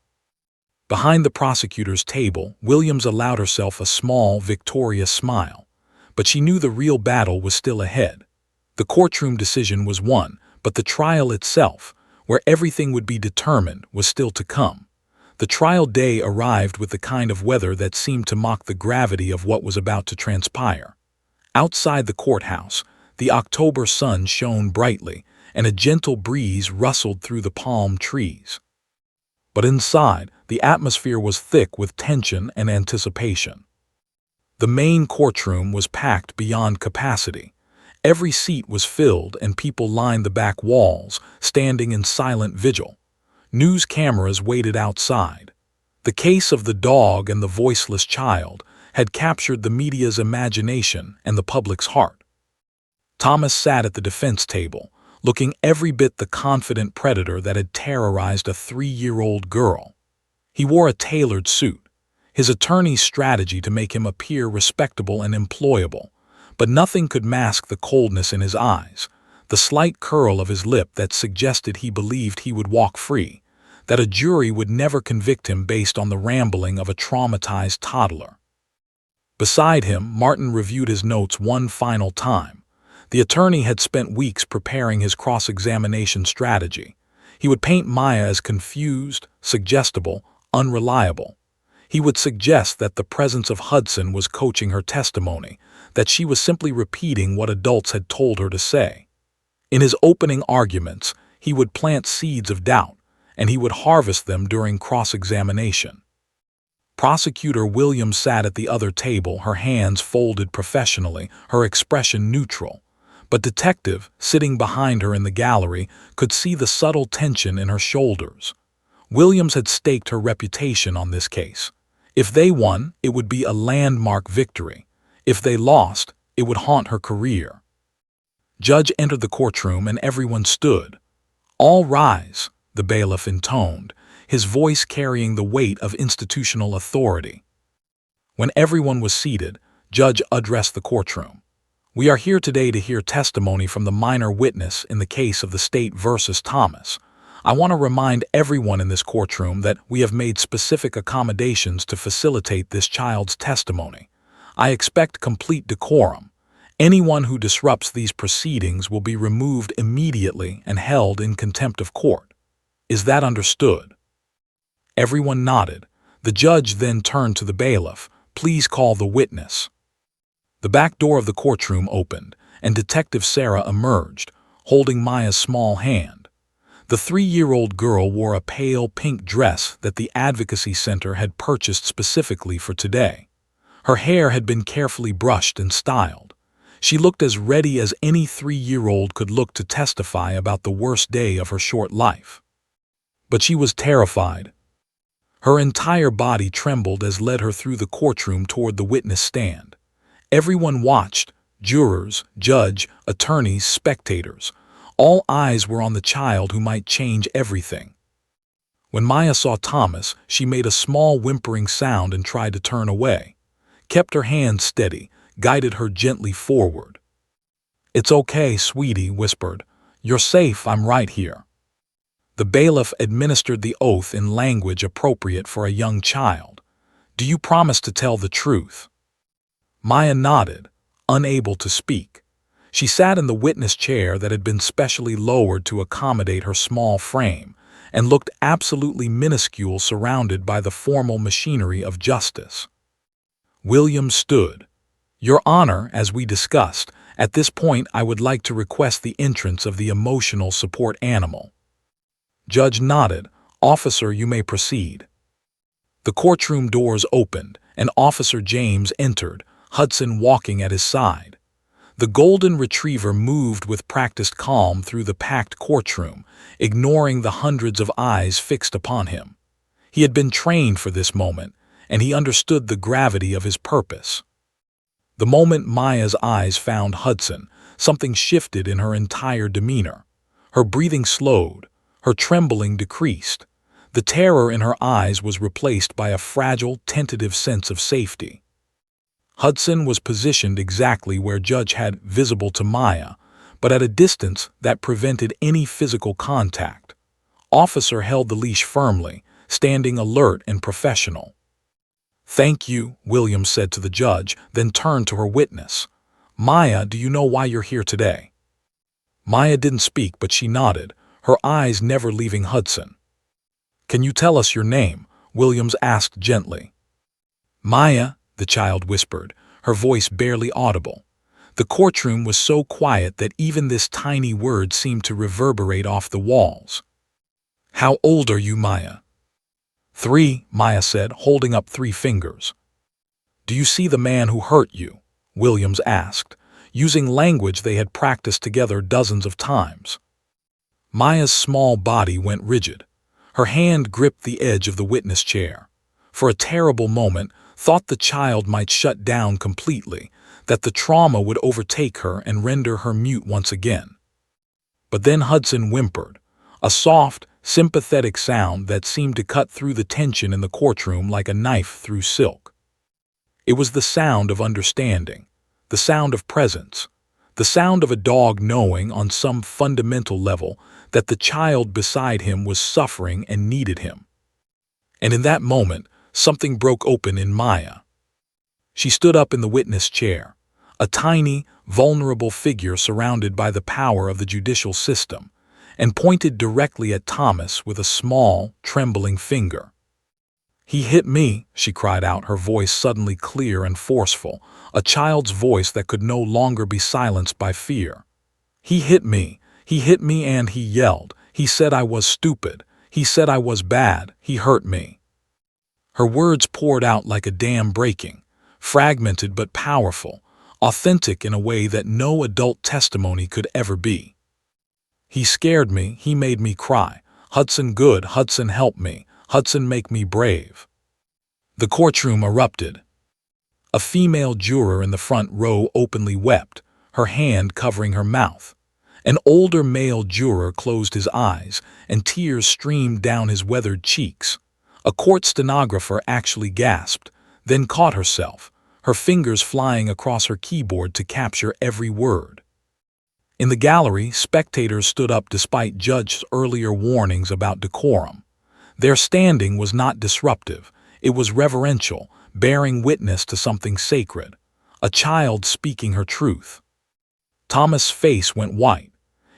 Behind the prosecutor's table, Williams allowed herself a small, victorious smile. But she knew the real battle was still ahead. The courtroom decision was won, but the trial itself, where everything would be determined, was still to come. The trial day arrived with the kind of weather that seemed to mock the gravity of what was about to transpire. Outside the courthouse, the October sun shone brightly, and a gentle breeze rustled through the palm trees. But inside, the atmosphere was thick with tension and anticipation. The main courtroom was packed beyond capacity. Every seat was filled and people lined the back walls, standing in silent vigil. News cameras waited outside. The case of the dog and the voiceless child had captured the media's imagination and the public's heart. Thomas sat at the defense table, looking every bit the confident predator that had terrorized a 3-year-old girl. He wore a tailored suit, his attorney's strategy to make him appear respectable and employable, but nothing could mask the coldness in his eyes, the slight curl of his lip that suggested he believed he would walk free, that a jury would never convict him based on the rambling of a traumatized toddler. Beside him, Martin reviewed his notes one final time. The attorney had spent weeks preparing his cross-examination strategy. He would paint Maya as confused, suggestible, unreliable. He would suggest that the presence of Hudson was coaching her testimony, that she was simply repeating what adults had told her to say. In his opening arguments, he would plant seeds of doubt, and he would harvest them during cross-examination. Prosecutor Williams sat at the other table, her hands folded professionally, her expression neutral. But Detective, sitting behind her in the gallery, could see the subtle tension in her shoulders. Williams had staked her reputation on this case. If they won, it would be a landmark victory. If they lost, it would haunt her career. Judge entered the courtroom and everyone stood. "All rise," the bailiff intoned, his voice carrying the weight of institutional authority. When everyone was seated, Judge addressed the courtroom. "We are here today to hear testimony from the minor witness in the case of the State versus Thomas. I want to remind everyone in this courtroom that we have made specific accommodations to facilitate this child's testimony. I expect complete decorum. Anyone who disrupts these proceedings will be removed immediately and held in contempt of court. Is that understood?" Everyone nodded. The judge then turned to the bailiff. "Please call the witness." The back door of the courtroom opened, and Detective Sarah emerged, holding Maya's small hand. The 3-year-old girl wore a pale pink dress that the Advocacy Center had purchased specifically for today. Her hair had been carefully brushed and styled. She looked as ready as any 3-year-old could look to testify about the worst day of her short life. But she was terrified. Her entire body trembled as led her through the courtroom toward the witness stand. Everyone watched, jurors, judge, attorneys, spectators. All eyes were on the child who might change everything. When Maya saw Thomas, she made a small whimpering sound and tried to turn away, kept her hand steady, guided her gently forward. "It's okay, sweetie," whispered. "You're safe, I'm right here." The bailiff administered the oath in language appropriate for a young child. "Do you promise to tell the truth?" Maya nodded, unable to speak. She sat in the witness chair that had been specially lowered to accommodate her small frame, and looked absolutely minuscule surrounded by the formal machinery of justice. William stood. "Your Honor, as we discussed, at this point I would like to request the entrance of the emotional support animal." Judge nodded. "Officer, you may proceed." The courtroom doors opened, and Officer James entered, Hudson walking at his side. The golden retriever moved with practiced calm through the packed courtroom, ignoring the hundreds of eyes fixed upon him. He had been trained for this moment, and he understood the gravity of his purpose. The moment Maya's eyes found Hudson, something shifted in her entire demeanor. Her breathing slowed, her trembling decreased. The terror in her eyes was replaced by a fragile, tentative sense of safety. Hudson was positioned exactly where Judge had visible to Maya, but at a distance that prevented any physical contact. Officer held the leash firmly, standing alert and professional. "Thank you," Williams said to the judge, then turned to her witness. "Maya, do you know why you're here today?" Maya didn't speak, but she nodded, her eyes never leaving Hudson. "Can you tell us your name?" Williams asked gently. "Maya," the child whispered, her voice barely audible. The courtroom was so quiet that even this tiny word seemed to reverberate off the walls. "How old are you, Maya?" "3," Maya said, holding up 3 fingers. "Do you see the man who hurt you?" Williams asked, using language they had practiced together dozens of times. Maya's small body went rigid. Her hand gripped the edge of the witness chair. For a terrible moment, thought the child might shut down completely, that the trauma would overtake her and render her mute once again. But then Hudson whimpered, a soft, sympathetic sound that seemed to cut through the tension in the courtroom like a knife through silk. It was the sound of understanding, the sound of presence, the sound of a dog knowing on some fundamental level that the child beside him was suffering and needed him. And in that moment, something broke open in Maya. She stood up in the witness chair, a tiny, vulnerable figure surrounded by the power of the judicial system, and pointed directly at Thomas with a small, trembling finger. "He hit me," she cried out, her voice suddenly clear and forceful, a child's voice that could no longer be silenced by fear. He hit me, and he yelled. He said I was stupid. He said I was bad. He hurt me." Her words poured out like a dam breaking, fragmented but powerful, authentic in a way that no adult testimony could ever be. "He scared me, he made me cry. Hudson good, Hudson help me, Hudson make me brave." The courtroom erupted. A female juror in the front row openly wept, her hand covering her mouth. An older male juror closed his eyes, and tears streamed down his weathered cheeks. A court stenographer actually gasped, then caught herself, her fingers flying across her keyboard to capture every word. In the gallery, spectators stood up despite Judge's earlier warnings about decorum. Their standing was not disruptive, it was reverential, bearing witness to something sacred, a child speaking her truth. Thomas' face went white.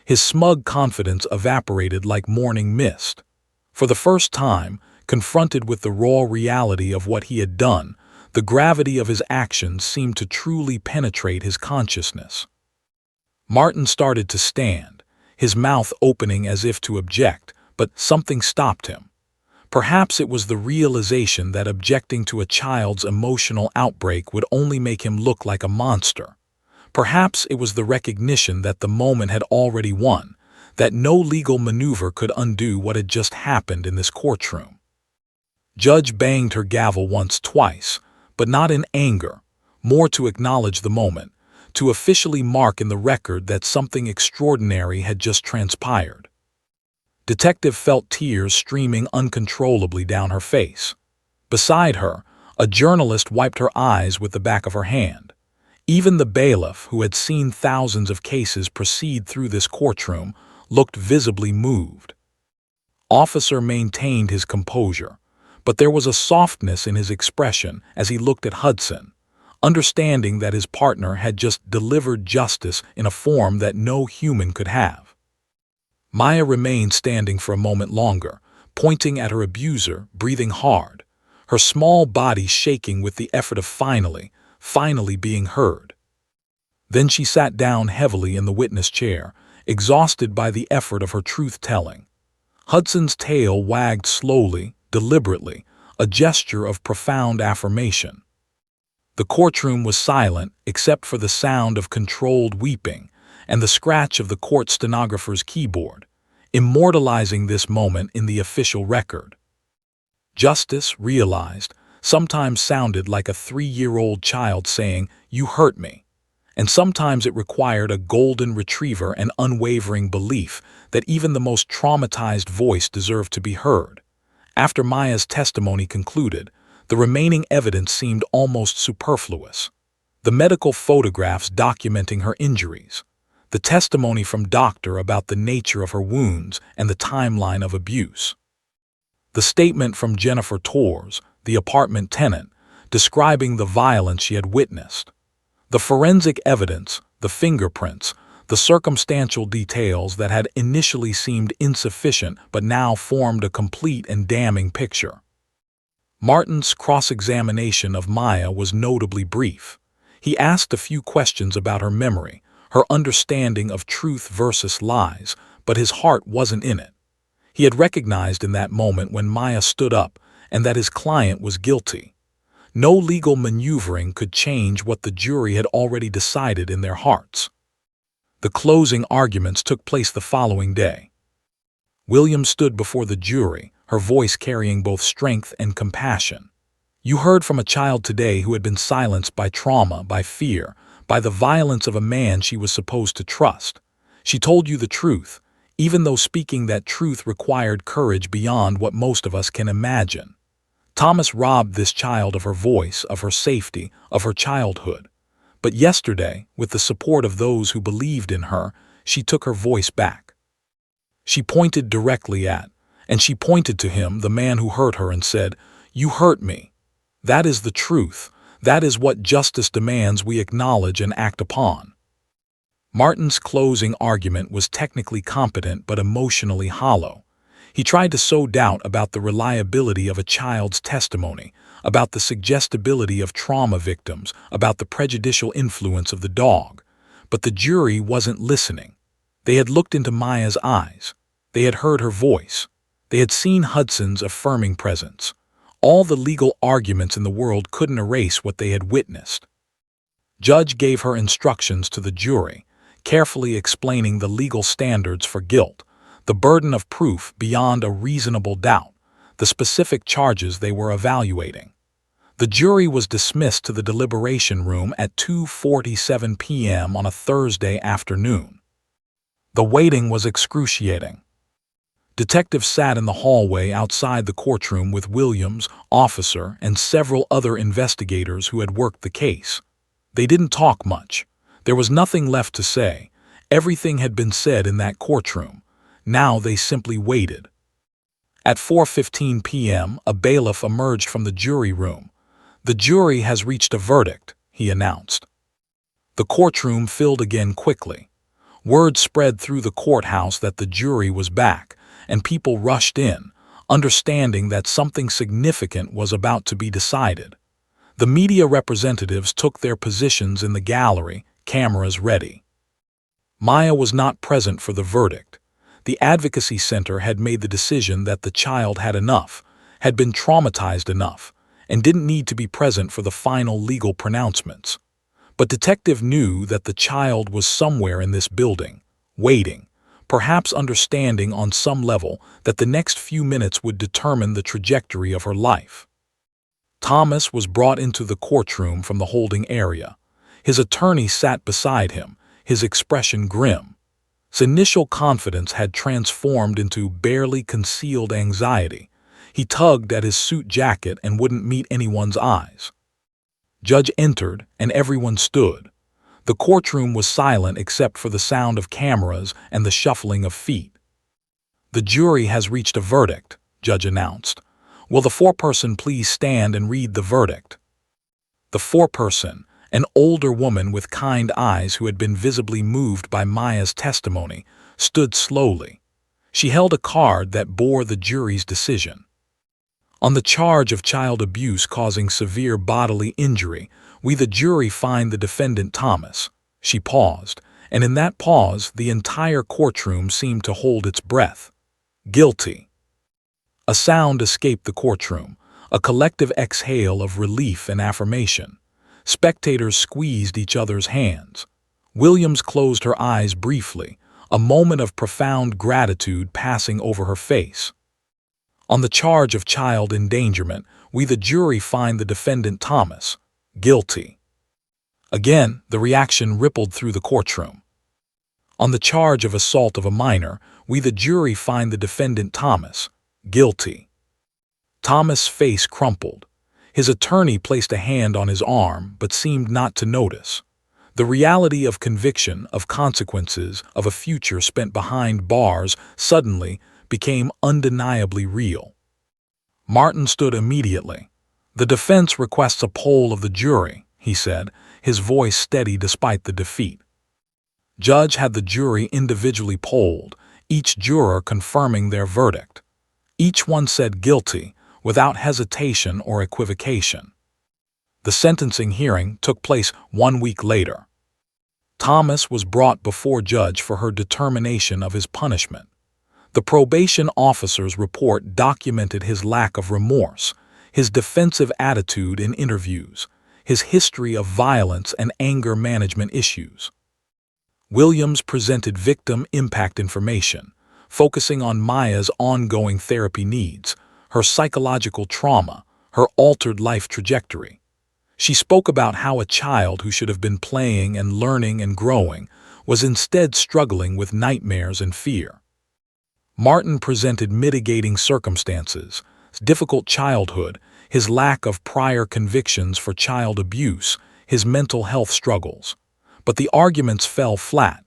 His smug confidence evaporated like morning mist. For the first time, confronted with the raw reality of what he had done, the gravity of his actions seemed to truly penetrate his consciousness. Martin started to stand, his mouth opening as if to object, but something stopped him. Perhaps it was the realization that objecting to a child's emotional outbreak would only make him look like a monster. Perhaps it was the recognition that the moment had already won, that no legal maneuver could undo what had just happened in this courtroom. Judge banged her gavel once, twice, but not in anger, more to acknowledge the moment, to officially mark in the record that something extraordinary had just transpired. Detective felt tears streaming uncontrollably down her face. Beside her, a journalist wiped her eyes with the back of her hand. Even the bailiff, who had seen thousands of cases proceed through this courtroom, looked visibly moved. Officer maintained his composure, but there was a softness in his expression as he looked at Hudson, understanding that his partner had just delivered justice in a form that no human could have. Maya remained standing for a moment longer, pointing at her abuser, breathing hard, her small body shaking with the effort of finally being heard. Then she sat down heavily in the witness chair, exhausted by the effort of her truth-telling. Hudson's tail wagged slowly, deliberately, a gesture of profound affirmation. The courtroom was silent except for the sound of controlled weeping and the scratch of the court stenographer's keyboard, immortalizing this moment in the official record. Justice, realized, sometimes sounded like a 3-year-old child saying, "You hurt me," and sometimes it required a golden retriever and unwavering belief that even the most traumatized voice deserved to be heard. After Maya's testimony concluded, the remaining evidence seemed almost superfluous. The medical photographs documenting her injuries, the testimony from doctor about the nature of her wounds and the timeline of abuse, the statement from Jennifer Torres, the apartment tenant, describing the violence she had witnessed, the forensic evidence, the fingerprints, the circumstantial details that had initially seemed insufficient but now formed a complete and damning picture. Martin's cross-examination of Maya was notably brief. He asked a few questions about her memory, her understanding of truth versus lies, but his heart wasn't in it. He had recognized in that moment when Maya stood up and that his client was guilty. No legal maneuvering could change what the jury had already decided in their hearts. The closing arguments took place the following day. Williams stood before the jury, her voice carrying both strength and compassion. "You heard from a child today who had been silenced by trauma, by fear, by the violence of a man she was supposed to trust. She told you the truth, even though speaking that truth required courage beyond what most of us can imagine. Thomas robbed this child of her voice, of her safety, of her childhood. But yesterday, with the support of those who believed in her, she took her voice back. She pointed directly at, and she pointed to him, the man who hurt her, and said, 'You hurt me.' That is the truth. That is what justice demands we acknowledge and act upon." Martin's closing argument was technically competent but emotionally hollow. He tried to sow doubt about the reliability of a child's testimony, about the suggestibility of trauma victims, about the prejudicial influence of the dog. But the jury wasn't listening. They had looked into Maya's eyes. They had heard her voice. They had seen Hudson's affirming presence. All the legal arguments in the world couldn't erase what they had witnessed. Judge gave her instructions to the jury, carefully explaining the legal standards for guilt, the burden of proof beyond a reasonable doubt, the specific charges they were evaluating. The jury was dismissed to the deliberation room at 2:47 p.m. on a Thursday afternoon. The waiting was excruciating. Detectives sat in the hallway outside the courtroom with Williams, officer, and several other investigators who had worked the case. They didn't talk much. There was nothing left to say. Everything had been said in that courtroom. Now they simply waited. At 4:15 p.m., a bailiff emerged from the jury room. "The jury has reached a verdict," he announced. The courtroom filled again quickly. Word spread through the courthouse that the jury was back, and people rushed in, understanding that something significant was about to be decided. The media representatives took their positions in the gallery, cameras ready. Maya was not present for the verdict. The Advocacy Center had made the decision that the child had enough, had been traumatized enough, and didn't need to be present for the final legal pronouncements. But Detective knew that the child was somewhere in this building, waiting, perhaps understanding on some level that the next few minutes would determine the trajectory of her life. Thomas was brought into the courtroom from the holding area. His attorney sat beside him, his expression grim. His initial confidence had transformed into barely concealed anxiety. He tugged at his suit jacket and wouldn't meet anyone's eyes. Judge entered, and everyone stood. The courtroom was silent except for the sound of cameras and the shuffling of feet. "The jury has reached a verdict," Judge announced. "Will the foreperson please stand and read the verdict?" The foreperson, an older woman with kind eyes who had been visibly moved by Maya's testimony, stood slowly. She held a card that bore the jury's decision. "On the charge of child abuse causing severe bodily injury, we the jury find the defendant Thomas." She paused, and in that pause the entire courtroom seemed to hold its breath. "Guilty." A sound escaped the courtroom, a collective exhale of relief and affirmation. Spectators squeezed each other's hands. Williams closed her eyes briefly, a moment of profound gratitude passing over her face. "On the charge of child endangerment, we the jury find the defendant Thomas guilty." Again, the reaction rippled through the courtroom. "On the charge of assault of a minor, we the jury find the defendant Thomas guilty." Thomas' face crumpled. His attorney placed a hand on his arm but seemed not to notice. The reality of conviction, of consequences, of a future spent behind bars suddenly became undeniably real. Martin stood immediately. "The defense requests a poll of the jury," he said, his voice steady despite the defeat. Judge had the jury individually polled, each juror confirming their verdict. Each one said guilty, without hesitation or equivocation. The sentencing hearing took place 1 week later. Thomas was brought before Judge for her determination of his punishment. The probation officer's report documented his lack of remorse, his defensive attitude in interviews, his history of violence and anger management issues. Williams presented victim impact information, focusing on Maya's ongoing therapy needs, her psychological trauma, her altered life trajectory. She spoke about how a child who should have been playing and learning and growing was instead struggling with nightmares and fear. Martin presented mitigating circumstances, his difficult childhood, his lack of prior convictions for child abuse, his mental health struggles. But the arguments fell flat.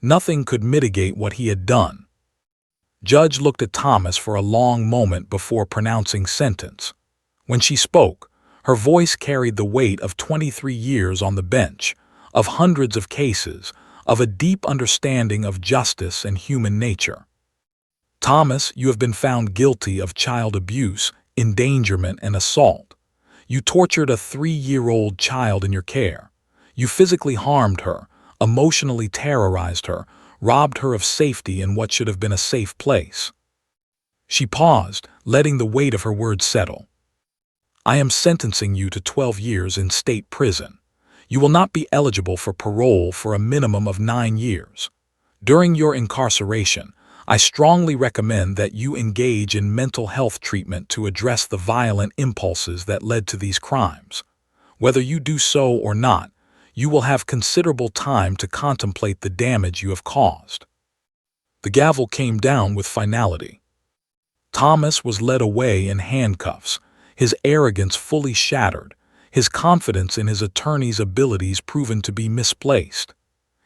Nothing could mitigate what he had done. Judge looked at Thomas for a long moment before pronouncing sentence. When she spoke, her voice carried the weight of 23 years on the bench, of hundreds of cases, of a deep understanding of justice and human nature. Thomas, you have been found guilty of child abuse, endangerment, and assault. You tortured a 3-year-old child in your care. You physically harmed her, emotionally terrorized her, robbed her of safety in what should have been a safe place. She paused, letting the weight of her words settle. I am sentencing you to 12 years in state prison. You will not be eligible for parole for a minimum of 9 years. During your incarceration, I strongly recommend that you engage in mental health treatment to address the violent impulses that led to these crimes. Whether you do so or not, you will have considerable time to contemplate the damage you have caused. The gavel came down with finality. Thomas was led away in handcuffs, his arrogance fully shattered, his confidence in his attorney's abilities proven to be misplaced.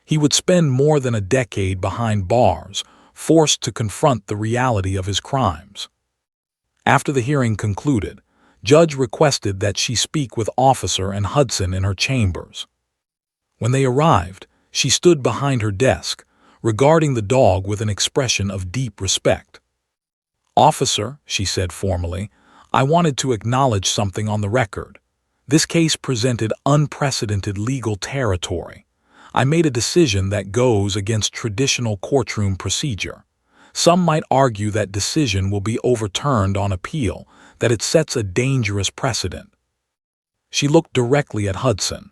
He would spend more than a decade behind bars, forced to confront the reality of his crimes. After the hearing concluded, Judge requested that she speak with Officer and Hudson in her chambers. When they arrived, she stood behind her desk, regarding the dog with an expression of deep respect. Officer, she said formally, I wanted to acknowledge something on the record. This case presented unprecedented legal territory. I made a decision that goes against traditional courtroom procedure. Some might argue that decision will be overturned on appeal, that it sets a dangerous precedent. She looked directly at Hudson.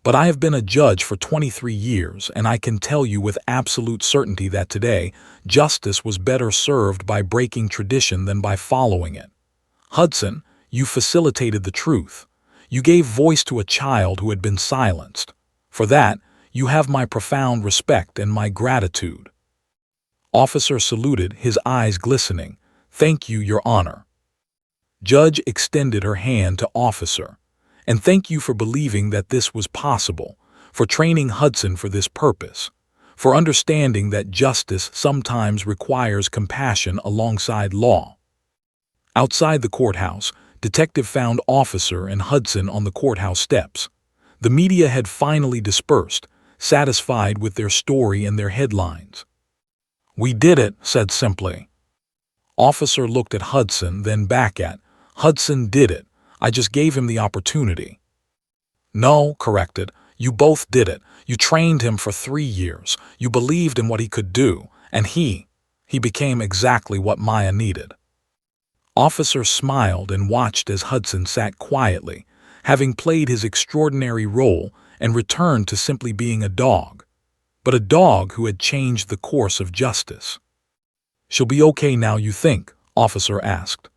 But I have been a judge for 23 years, and I can tell you with absolute certainty that today, justice was better served by breaking tradition than by following it. Hudson, you facilitated the truth. You gave voice to a child who had been silenced. For that, you have my profound respect and my gratitude. Officer saluted, his eyes glistening. Thank you, Your Honor. Judge extended her hand to Officer. And thank you for believing that this was possible, for training Hudson for this purpose, for understanding that justice sometimes requires compassion alongside law. Outside the courthouse, Detective found Officer and Hudson on the courthouse steps. The media had finally dispersed, satisfied with their story and their headlines. We did it, said simply. Officer looked at Hudson, then back at Hudson. Did it. I just gave him the opportunity. No, corrected. You both did it. You trained him for 3 years. You believed in what he could do, and he became exactly what Maya needed. Officer smiled and watched as Hudson sat quietly, having played his extraordinary role and returned to simply being a dog, but a dog who had changed the course of justice. She'll be okay now, you think? Officer asked.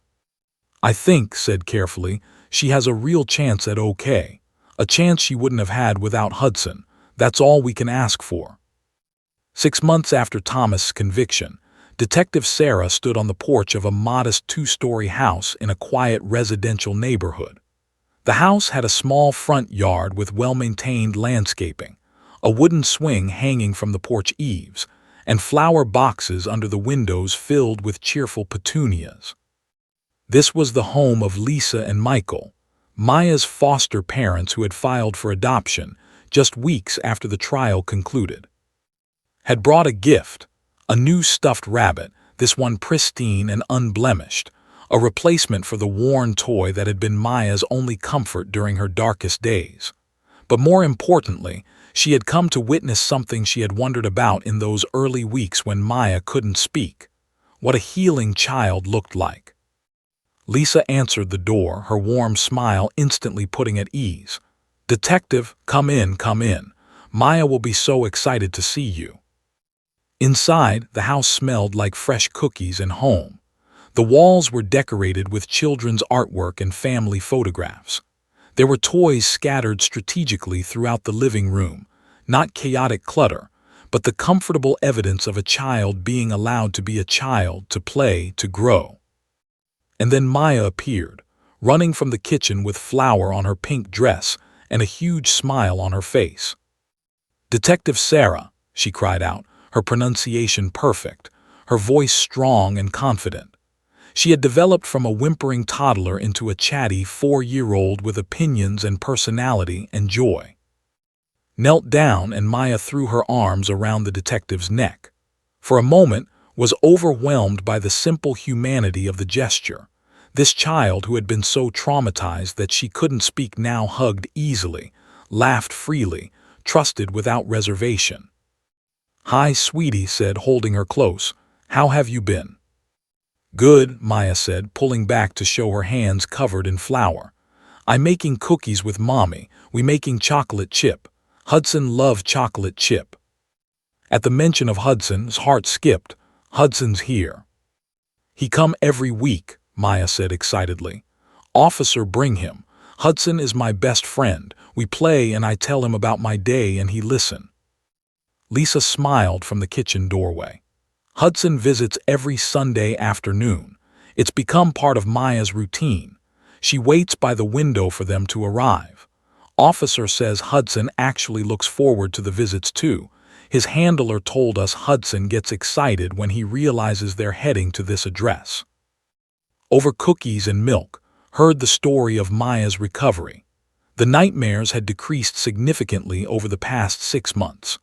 I think, said carefully, she has a real chance at okay, a chance she wouldn't have had without Hudson. That's all we can ask for. 6 months after Thomas' conviction, Detective Sarah stood on the porch of a modest 2-story house in a quiet residential neighborhood. The house had a small front yard with well-maintained landscaping, a wooden swing hanging from the porch eaves, and flower boxes under the windows filled with cheerful petunias. This was the home of Lisa and Michael, Maya's foster parents who had filed for adoption just weeks after the trial concluded. had brought a gift, a new stuffed rabbit, this one pristine and unblemished, a replacement for the worn toy that had been Maya's only comfort during her darkest days. But more importantly, she had come to witness something she had wondered about in those early weeks when Maya couldn't speak: what a healing child looked like. Lisa answered the door, her warm smile instantly putting at ease. "Detective, come in, come in. Maya will be so excited to see you." Inside, the house smelled like fresh cookies and home. The walls were decorated with children's artwork and family photographs. There were toys scattered strategically throughout the living room, not chaotic clutter, but the comfortable evidence of a child being allowed to be a child, to play, to grow. And then Maya appeared, running from the kitchen with flour on her pink dress and a huge smile on her face. "Detective Sarah," she cried out, her pronunciation perfect, her voice strong and confident. She had developed from a whimpering toddler into a chatty 4-year-old with opinions and personality and joy. Knelt down, and Maya threw her arms around the detective's neck. For a moment, was overwhelmed by the simple humanity of the gesture. This child who had been so traumatized that she couldn't speak now hugged easily, laughed freely, trusted without reservation. "Hi, sweetie," said, holding her close. "How have you been?" "Good," Maya said, pulling back to show her hands covered in flour. "I'm making cookies with Mommy. We making chocolate chip. Hudson loved chocolate chip." At the mention of Hudson's heart skipped. "Hudson's here." "He come every week," Maya said excitedly. "Officer, bring him. Hudson is my best friend. We play and I tell him about my day and he listen." Lisa smiled from the kitchen doorway. "Hudson visits every Sunday afternoon. It's become part of Maya's routine. She waits by the window for them to arrive. Officer says Hudson actually looks forward to the visits too. His handler told us Hudson gets excited when he realizes they're heading to this address." Over cookies and milk, heard the story of Maya's recovery. The nightmares had decreased significantly over the past 6 months.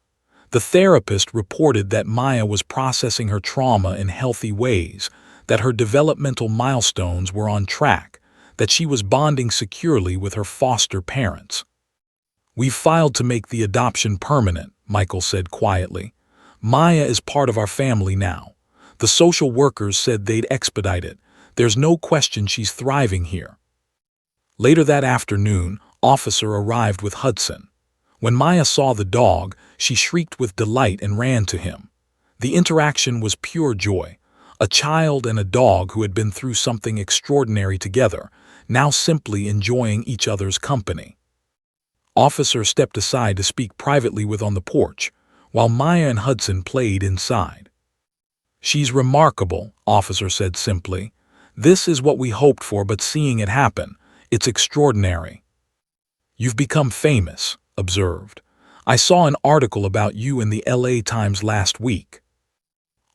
The therapist reported that Maya was processing her trauma in healthy ways, that her developmental milestones were on track, that she was bonding securely with her foster parents. "We've filed to make the adoption permanent," Michael said quietly. "Maya is part of our family now. The social workers said they'd expedite it. There's no question she's thriving here." Later that afternoon, Officer arrived with Hudson. When Maya saw the dog, she shrieked with delight and ran to him. The interaction was pure joy. A child and a dog who had been through something extraordinary together, now simply enjoying each other's company. Officer stepped aside to speak privately with on the porch, while Maya and Hudson played inside. "She's remarkable," Officer said simply. "This is what we hoped for, but seeing it happen, it's extraordinary." "You've become famous," observed. "I saw an article about you in the LA Times last week."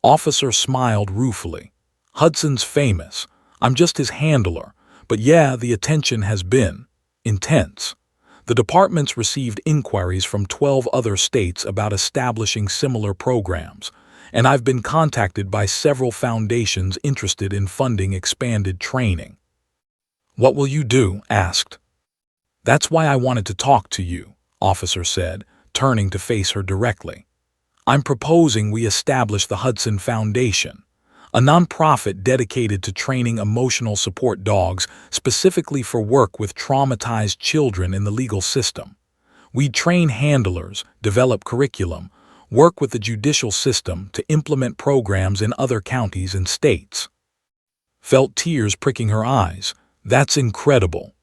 Officer smiled ruefully. "Hudson's famous. I'm just his handler. But yeah, the attention has been intense. The department's received inquiries from 12 other states about establishing similar programs, and I've been contacted by several foundations interested in funding expanded training." "What will you do?" asked. "That's why I wanted to talk to you," Officer said, turning to face her directly. "I'm proposing we establish the Hudson Foundation, a nonprofit dedicated to training emotional support dogs specifically for work with traumatized children in the legal system. We'd train handlers, develop curriculum, work with the judicial system to implement programs in other counties and states." Felt tears pricking her eyes. "That's incredible."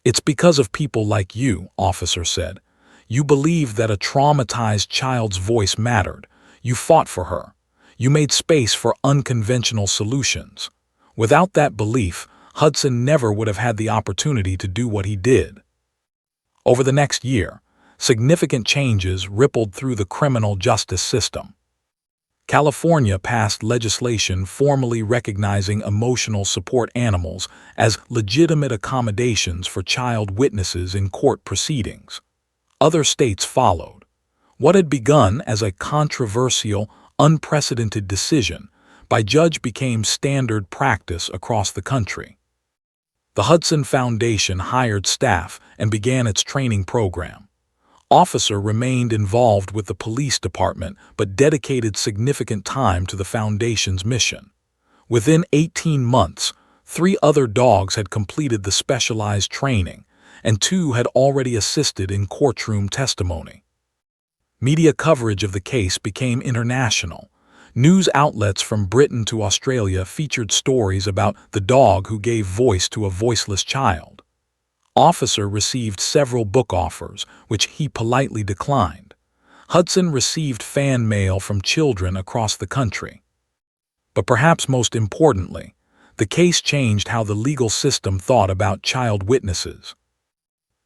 "It's because of people like you," Officer said. "You believed that a traumatized child's voice mattered. You fought for her. You made space for unconventional solutions. Without that belief, Hudson never would have had the opportunity to do what he did." Over the next year, significant changes rippled through the criminal justice system. California passed legislation formally recognizing emotional support animals as legitimate accommodations for child witnesses in court proceedings. Other states followed. What had begun as a controversial, unprecedented decision by judge became standard practice across the country. The Hudson Foundation hired staff and began its training program. Officer remained involved with the police department but dedicated significant time to the Foundation's mission. Within 18 months, 3 other dogs had completed the specialized training, and 2 had already assisted in courtroom testimony. Media coverage of the case became international. News outlets from Britain to Australia featured stories about the dog who gave voice to a voiceless child. Officer received several book offers, which he politely declined. Hudson received fan mail from children across the country. But perhaps most importantly, the case changed how the legal system thought about child witnesses.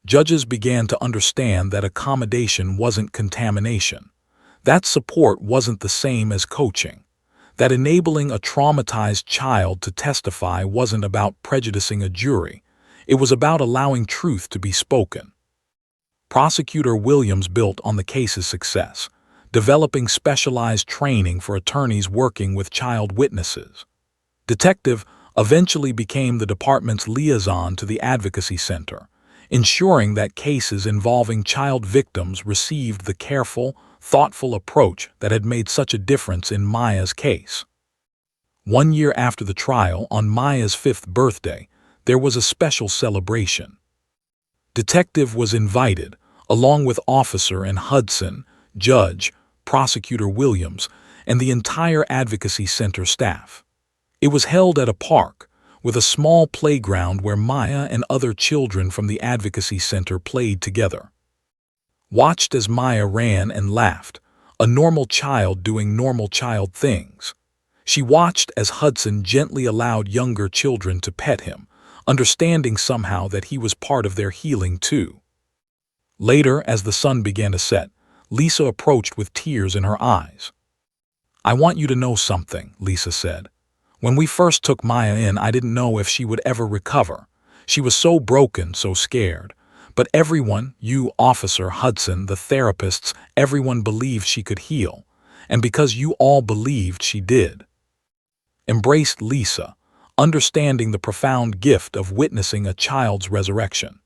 Judges began to understand that accommodation wasn't contamination. That support wasn't the same as coaching. That enabling a traumatized child to testify wasn't about prejudicing a jury. It was about allowing truth to be spoken. Prosecutor Williams built on the case's success, developing specialized training for attorneys working with child witnesses. Detective eventually became the department's liaison to the Advocacy Center, ensuring that cases involving child victims received the careful, thoughtful approach that had made such a difference in Maya's case. 1 year after the trial, on Maya's 5th birthday, there was a special celebration. Detective was invited, along with Officer and Hudson, Judge, Prosecutor Williams, and the entire Advocacy Center staff. It was held at a park, with a small playground where Maya and other children from the Advocacy Center played together. Watched as Maya ran and laughed, a normal child doing normal child things. She watched as Hudson gently allowed younger children to pet him, understanding somehow that he was part of their healing too. Later, as the sun began to set, Lisa approached with tears in her eyes. "I want you to know something," Lisa said. "When we first took Maya in, I didn't know if she would ever recover. She was so broken, so scared. But everyone, you, Officer, Hudson, the therapists, everyone believed she could heal. And because you all believed, she did." Embraced Lisa, understanding the profound gift of witnessing a child's resurrection.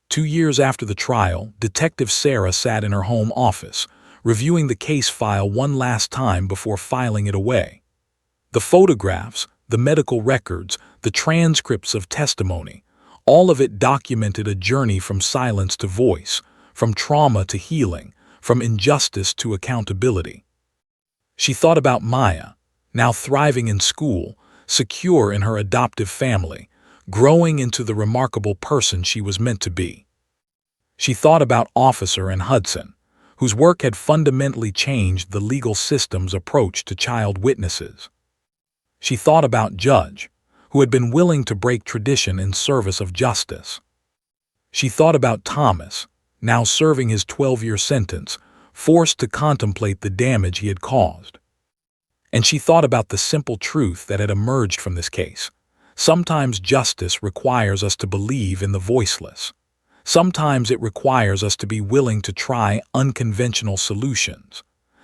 2 years after the trial, Detective Sarah sat in her home office, reviewing the case file one last time before filing it away. The photographs, the medical records, the transcripts of testimony, all of it documented a journey from silence to voice, from trauma to healing, from injustice to accountability. She thought about Maya, now thriving in school, secure in her adoptive family, growing into the remarkable person she was meant to be. She thought about Officer and Hudson, whose work had fundamentally changed the legal system's approach to child witnesses. She thought about Judge, who had been willing to break tradition in service of justice. She thought about Thomas, now serving his 12-year sentence, forced to contemplate the damage he had caused. And she thought about the simple truth that had emerged from this case. Sometimes justice requires us to believe in the voiceless. Sometimes it requires us to be willing to try unconventional solutions.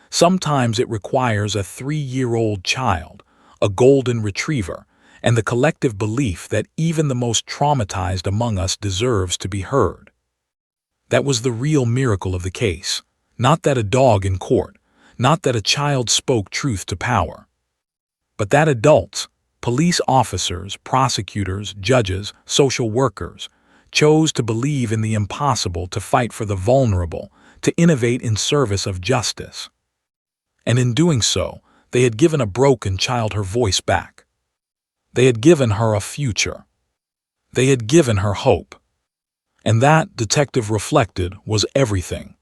Sometimes it requires a 3-year-old child, a golden retriever, and the collective belief that even the most traumatized among us deserves to be heard. That was the real miracle of the case, not that a dog in court, not that a child spoke truth to power, but that adults, police officers, prosecutors, judges, social workers, chose to believe in the impossible, to fight for the vulnerable, to innovate in service of justice. And in doing so, they had given a broken child her voice back. They had given her a future. They had given her hope. And that, Detective reflected, was everything.